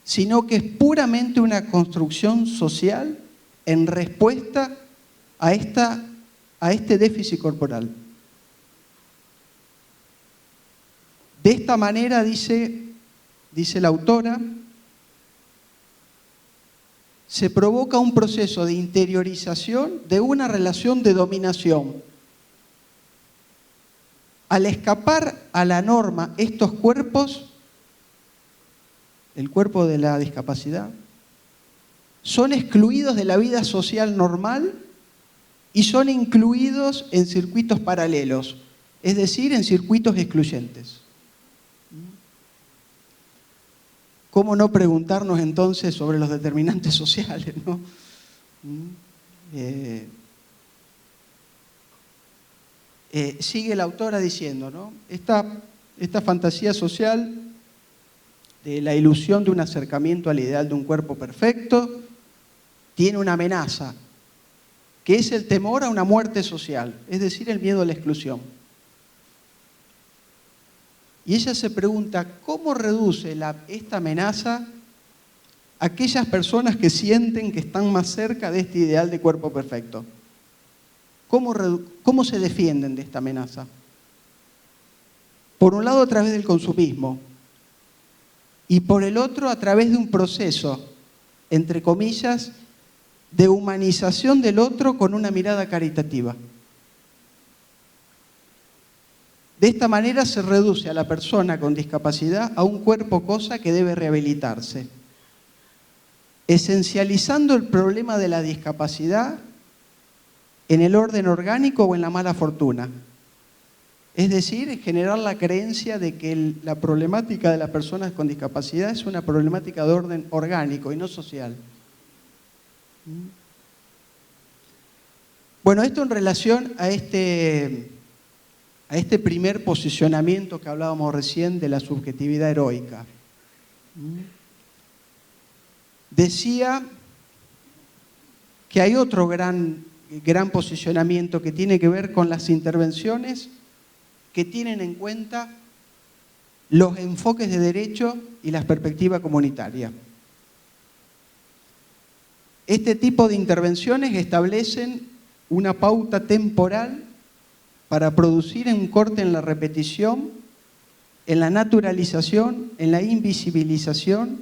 sino que es puramente una construcción social en respuesta a este déficit corporal. De esta manera, dice la autora, se provoca un proceso de interiorización de una relación de dominación. Al escapar a la norma, estos cuerpos, el cuerpo de la discapacidad, son excluidos de la vida social normal y son incluidos en circuitos paralelos, es decir, en circuitos excluyentes. ¿Cómo no preguntarnos entonces sobre los determinantes sociales, ¿no? Sigue la autora diciendo, ¿no? Esta fantasía social de la ilusión de un acercamiento al ideal de un cuerpo perfecto tiene una amenaza, que es el temor a una muerte social, es decir, el miedo a la exclusión. Y ella se pregunta, ¿cómo reduce esta amenaza a aquellas personas que sienten que están más cerca de este ideal de cuerpo perfecto? ¿Cómo se defienden de esta amenaza? Por un lado, a través del consumismo, y por el otro, a través de un proceso, entre comillas, de humanización del otro con una mirada caritativa. De esta manera se reduce a la persona con discapacidad a un cuerpo-cosa que debe rehabilitarse, esencializando el problema de la discapacidad en el orden orgánico o en la mala fortuna. Es decir, generar la creencia de que la problemática de las personas con discapacidad es una problemática de orden orgánico y no social. Bueno, esto en relación a este primer posicionamiento que hablábamos recién de la subjetividad heroica. Decía que hay otro gran posicionamiento que tiene que ver con las intervenciones que tienen en cuenta los enfoques de derecho y la perspectiva comunitaria. Este tipo de intervenciones establecen una pauta temporal para producir un corte en la repetición, en la naturalización, en la invisibilización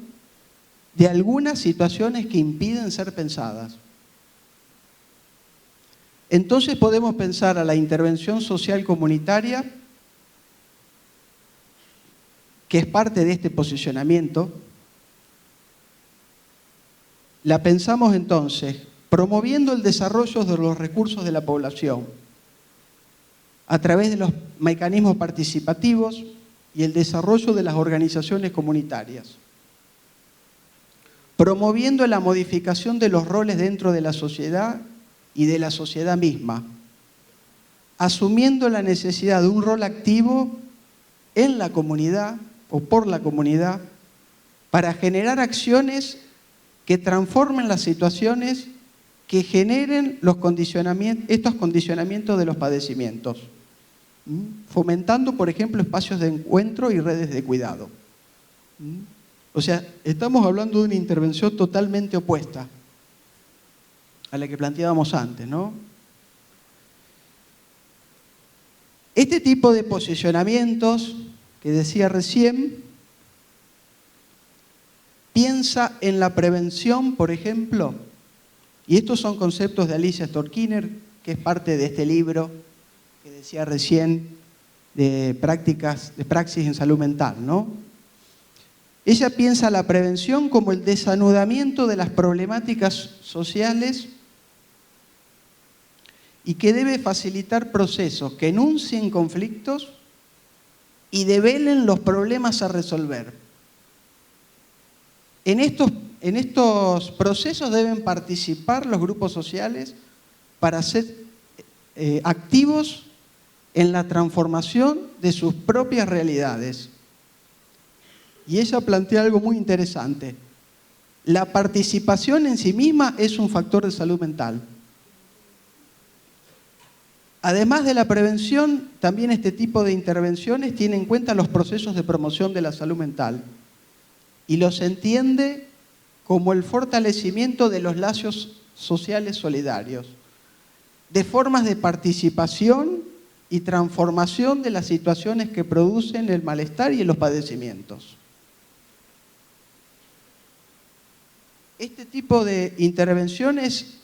de algunas situaciones que impiden ser pensadas. Entonces podemos pensar a la intervención social comunitaria, que es parte de este posicionamiento. La pensamos entonces promoviendo el desarrollo de los recursos de la población, a través de los mecanismos participativos y el desarrollo de las organizaciones comunitarias, promoviendo la modificación de los roles dentro de la sociedad y de la sociedad misma, asumiendo la necesidad de un rol activo en la comunidad o por la comunidad para generar acciones que transformen las situaciones que generen estos condicionamientos de los padecimientos, fomentando, por ejemplo, espacios de encuentro y redes de cuidado. O sea, estamos hablando de una intervención totalmente opuesta a la que planteábamos antes, ¿no? Este tipo de posicionamientos que decía recién piensa en la prevención, por ejemplo, y estos son conceptos de Alicia Storkiner, que es parte de este libro que decía recién de praxis en salud mental, ¿no? Ella piensa la prevención como el desanudamiento de las problemáticas sociales y que debe facilitar procesos que enuncien conflictos y develen los problemas a resolver. En estos procesos deben participar los grupos sociales para ser activos en la transformación de sus propias realidades. Y ella plantea algo muy interesante. La participación en sí misma es un factor de salud mental. Además de la prevención, también este tipo de intervenciones tiene en cuenta los procesos de promoción de la salud mental y los entiende como el fortalecimiento de los lazos sociales solidarios, de formas de participación y transformación de las situaciones que producen el malestar y los padecimientos. Este tipo de intervenciones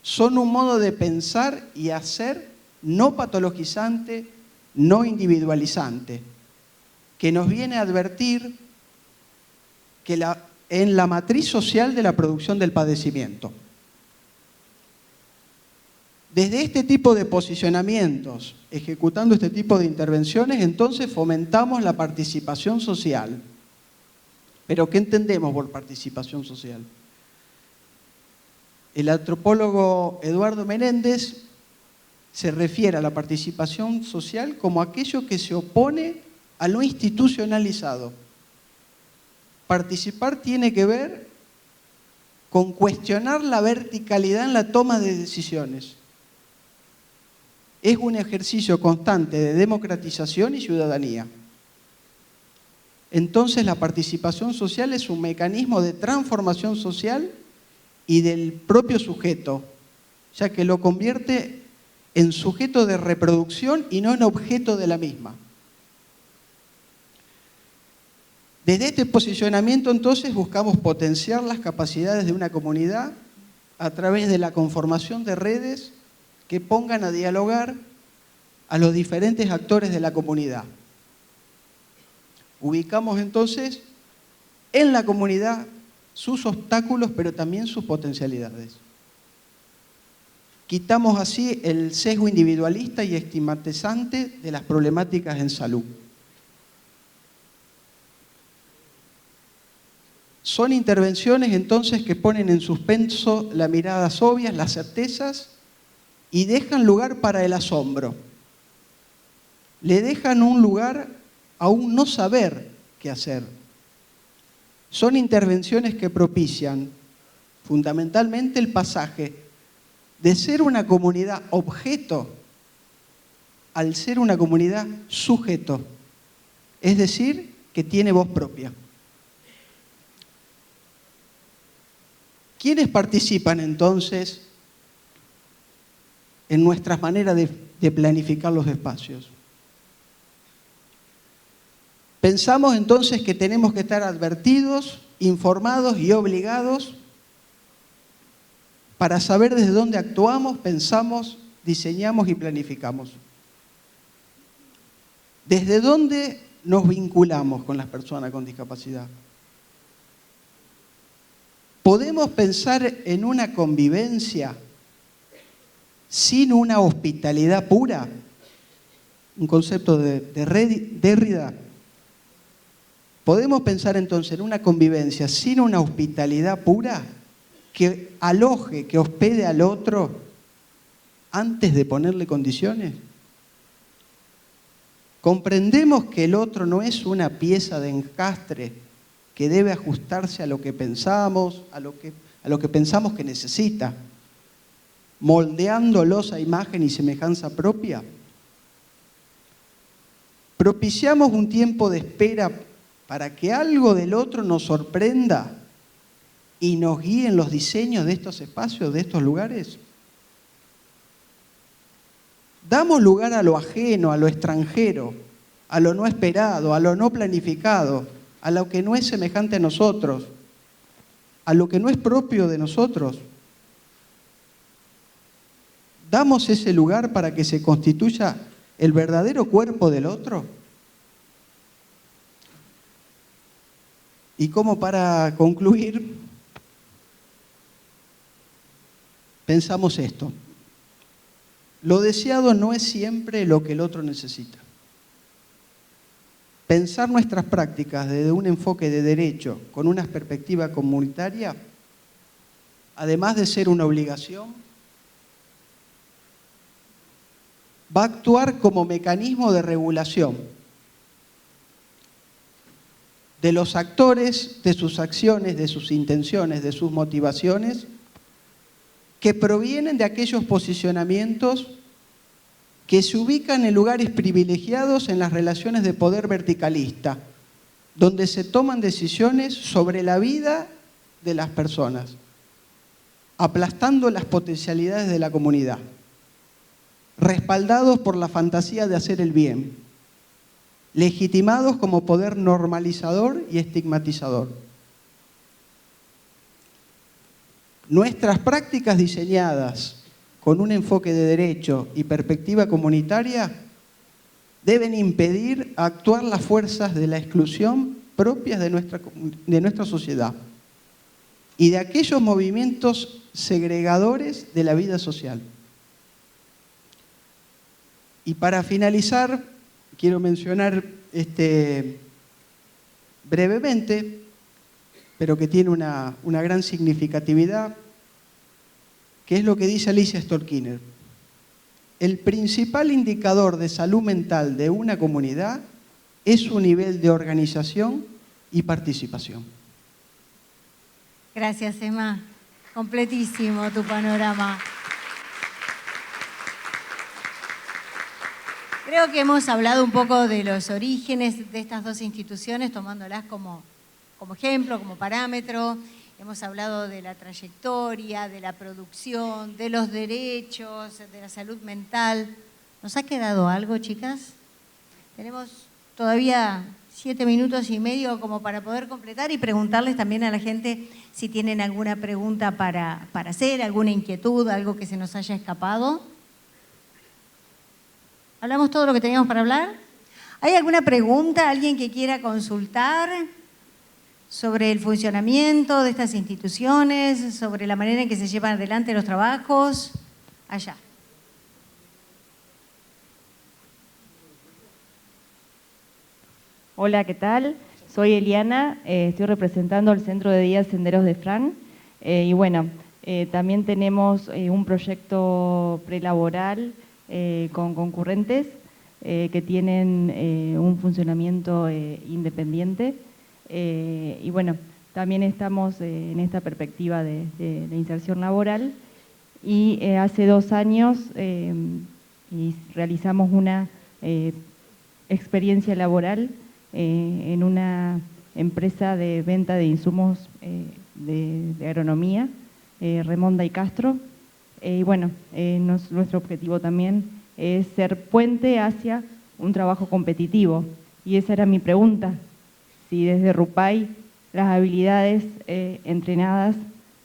son un modo de pensar y hacer no patologizante, no individualizante, que nos viene a advertir que en la matriz social de la producción del padecimiento. Desde este tipo de posicionamientos, ejecutando este tipo de intervenciones, entonces fomentamos la participación social. ¿Pero qué entendemos por participación social? El antropólogo Eduardo Menéndez se refiere a la participación social como aquello que se opone a lo institucionalizado. Participar tiene que ver con cuestionar la verticalidad en la toma de decisiones. Es un ejercicio constante de democratización y ciudadanía. Entonces la participación social es un mecanismo de transformación social y del propio sujeto, ya que lo convierte en sujeto de reproducción y no en objeto de la misma. Desde este posicionamiento, entonces, buscamos potenciar las capacidades de una comunidad a través de la conformación de redes que pongan a dialogar a los diferentes actores de la comunidad. Ubicamos, entonces, en la comunidad sus obstáculos, pero también sus potencialidades. Quitamos así el sesgo individualista y estigmatizante de las problemáticas en salud. Son intervenciones entonces que ponen en suspenso las miradas obvias, las certezas y dejan lugar para el asombro. Le dejan un lugar a un no saber qué hacer. Son intervenciones que propician fundamentalmente el pasaje de ser una comunidad objeto al ser una comunidad sujeto, es decir, que tiene voz propia. ¿Quiénes participan entonces en nuestras maneras de planificar los espacios? Pensamos entonces que tenemos que estar advertidos, informados y obligados para saber desde dónde actuamos, pensamos, diseñamos y planificamos. ¿Desde dónde nos vinculamos con las personas con discapacidad? ¿Podemos pensar en una convivencia sin una hospitalidad pura? un concepto de Derrida, ¿podemos pensar entonces en una convivencia sin una hospitalidad pura que aloje, que hospede al otro antes de ponerle condiciones? ¿Comprendemos que el otro no es una pieza de encastre que debe ajustarse a lo que pensamos, a lo que pensamos que necesita, moldeándolos a imagen y semejanza propia? ¿Propiciamos un tiempo de espera para que algo del otro nos sorprenda y nos guíe en los diseños de estos espacios, de estos lugares? ¿Damos lugar a lo ajeno, a lo extranjero, a lo no esperado, a lo no planificado, a lo que no es semejante a nosotros, a lo que no es propio de nosotros? ¿Damos ese lugar para que se constituya el verdadero cuerpo del otro? Y como para concluir, pensamos esto. Lo deseado no es siempre lo que el otro necesita. Pensar nuestras prácticas desde un enfoque de derecho, con una perspectiva comunitaria, además de ser una obligación, va a actuar como mecanismo de regulación de los actores, de sus acciones, de sus intenciones, de sus motivaciones, que provienen de aquellos posicionamientos que se ubican en lugares privilegiados en las relaciones de poder verticalista, donde se toman decisiones sobre la vida de las personas, aplastando las potencialidades de la comunidad, respaldados por la fantasía de hacer el bien, legitimados como poder normalizador y estigmatizador. Nuestras prácticas diseñadas con un enfoque de derecho y perspectiva comunitaria deben impedir actuar las fuerzas de la exclusión propias de nuestra sociedad y de aquellos movimientos segregadores de la vida social. Y para finalizar, quiero mencionar brevemente, pero que tiene una gran significatividad, que es lo que dice Alicia Stolkiner. El principal indicador de salud mental de una comunidad es su nivel de organización y participación. Gracias, Emma. Completísimo tu panorama. Creo que hemos hablado un poco de los orígenes de estas dos instituciones, tomándolas como ejemplo, como parámetro. Hemos hablado de la trayectoria, de la producción, de los derechos, de la salud mental. ¿Nos ha quedado algo, chicas? Tenemos todavía 7 minutos y medio como para poder completar y preguntarles también a la gente si tienen alguna pregunta para hacer, alguna inquietud, algo que se nos haya escapado. ¿Hablamos todo lo que teníamos para hablar? ¿Hay alguna pregunta? ¿Alguien que quiera consultar sobre el funcionamiento de estas instituciones, sobre la manera en que se llevan adelante los trabajos? Allá. Hola, ¿qué tal? Soy Eliana, estoy representando el Centro de Día Senderos de Fran. Y bueno, también tenemos un proyecto prelaboral con concurrentes que tienen un funcionamiento independiente. Y bueno, también estamos en esta perspectiva de inserción laboral. Y hace 2 años realizamos una experiencia laboral en una empresa de venta de insumos de agronomía, Remonda y Castro. Y bueno, nuestro objetivo también es ser puente hacia un trabajo competitivo. Y esa era mi pregunta, si desde RUPAI las habilidades entrenadas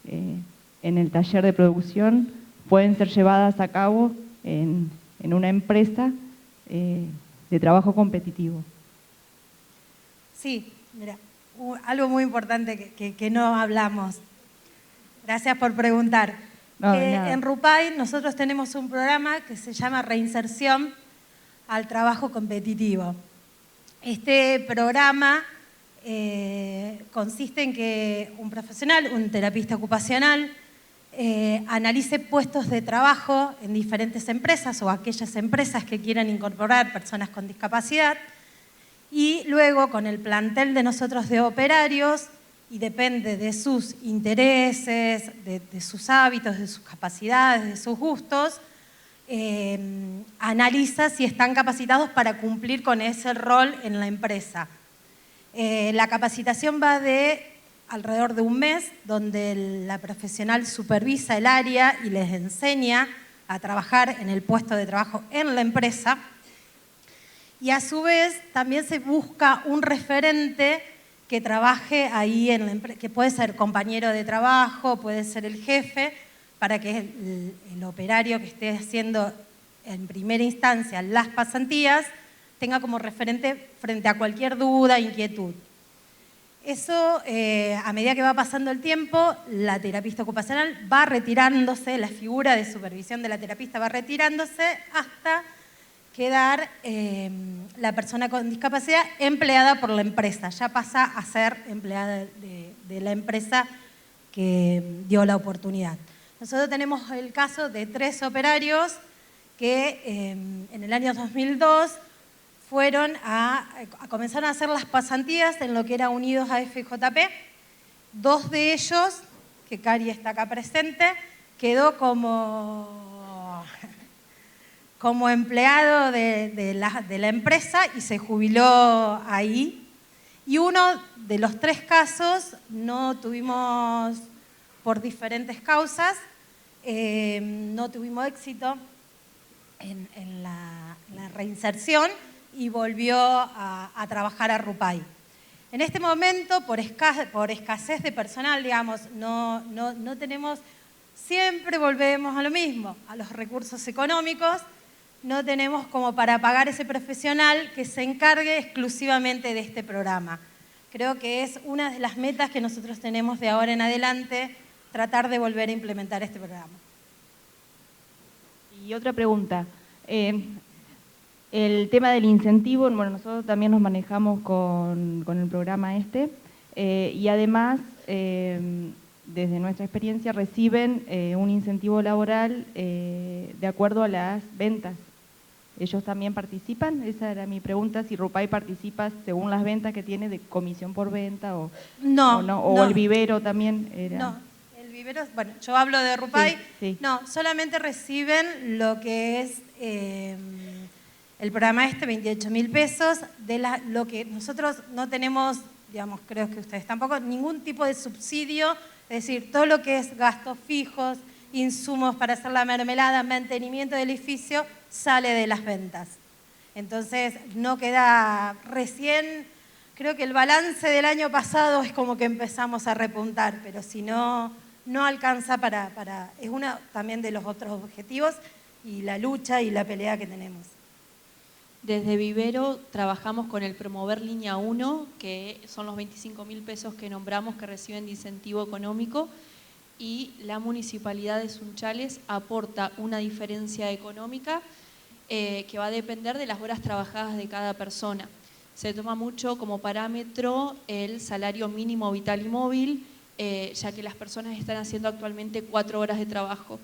en el taller de producción pueden ser llevadas a cabo en una empresa de trabajo competitivo. Sí, mira, algo muy importante que no hablamos. Gracias por preguntar. No, en RUPAI nosotros tenemos un programa que se llama Reinserción, al trabajo competitivo. Este programa consiste en que un profesional, un terapista ocupacional, analice puestos de trabajo en diferentes empresas o aquellas empresas que quieran incorporar personas con discapacidad y luego con el plantel de nosotros de operarios, y depende de sus intereses, de sus hábitos, de sus capacidades, de sus gustos, analiza si están capacitados para cumplir con ese rol en la empresa. La capacitación va de alrededor de un mes, donde la profesional supervisa el área y les enseña a trabajar en el puesto de trabajo en la empresa. Y a su vez también se busca un referente que trabaje ahí en la empresa, que puede ser compañero de trabajo, puede ser el jefe, para que el operario que esté haciendo en primera instancia las pasantías tenga como referente frente a cualquier duda, inquietud. Eso, a medida que va pasando el tiempo, la terapista ocupacional va retirándose, la figura de supervisión de la terapista va retirándose hasta quedar la persona con discapacidad empleada por la empresa. Ya pasa a ser empleada de la empresa que dio la oportunidad. Nosotros tenemos el caso de 3 operarios que en el año 2002 comenzaron a hacer las pasantías en lo que era Unidos a FJP. 2 de ellos, que Cari está acá presente, quedó como empleado de la empresa y se jubiló ahí. Y uno de los 3 casos no tuvimos, por diferentes causas, no tuvimos éxito en la reinserción y volvió a trabajar a RUPAI. En este momento, por escasez de personal, digamos, no tenemos, siempre volvemos a lo mismo, a los recursos económicos, no tenemos como para pagar ese profesional que se encargue exclusivamente de este programa. Creo que es una de las metas que nosotros tenemos de ahora en adelante, tratar de volver a implementar este programa. Y otra pregunta. El tema del incentivo, bueno, nosotros también nos manejamos con el programa y además, desde nuestra experiencia, reciben un incentivo laboral de acuerdo a las ventas. ¿Ellos también participan? Esa era mi pregunta, si RUPAI participa según las ventas que tiene de comisión por venta o no. El vivero también era... No, el vivero, bueno, yo hablo de RUPAI, sí. No, solamente reciben lo que es el programa 28.000 pesos, lo que nosotros no tenemos, digamos, creo que ustedes tampoco, ningún tipo de subsidio, es decir, todo lo que es gastos fijos, insumos para hacer la mermelada, mantenimiento del edificio, sale de las ventas. Entonces, no queda recién, creo que el balance del año pasado es como que empezamos a repuntar, pero si no alcanza es uno también de los otros objetivos y la lucha y la pelea que tenemos. Desde Vivero trabajamos con el Promover Línea 1, que son los 25.000 pesos que nombramos que reciben de incentivo económico, y la Municipalidad de Sunchales aporta una diferencia económica que va a depender de las horas trabajadas de cada persona. Se toma mucho como parámetro el salario mínimo vital y móvil, ya que las personas están haciendo actualmente 4 horas de trabajo.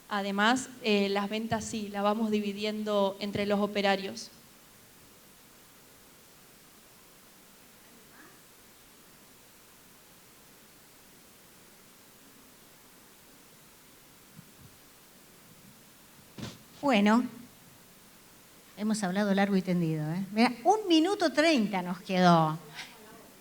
Además, las ventas sí, las vamos dividiendo entre los operarios. Bueno, hemos hablado largo y tendido. Mira, 1 minuto 30 nos quedó.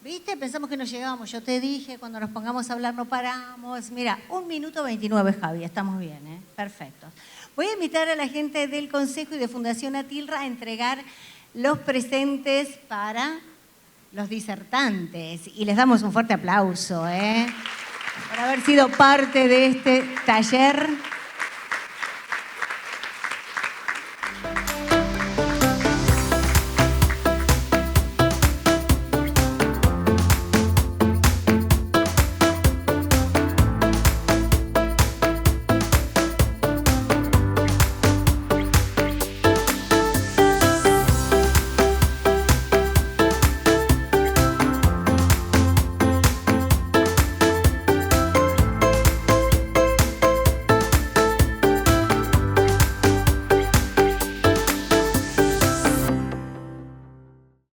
¿Viste? Pensamos que no llegábamos. Yo te dije, cuando nos pongamos a hablar no paramos. Mira, 1 minuto 29, Javi. Estamos bien, ¿eh? Perfecto. Voy a invitar a la gente del Consejo y de Fundación Atilra a entregar los presentes para los disertantes. Y les damos un fuerte aplauso, por haber sido parte de este taller.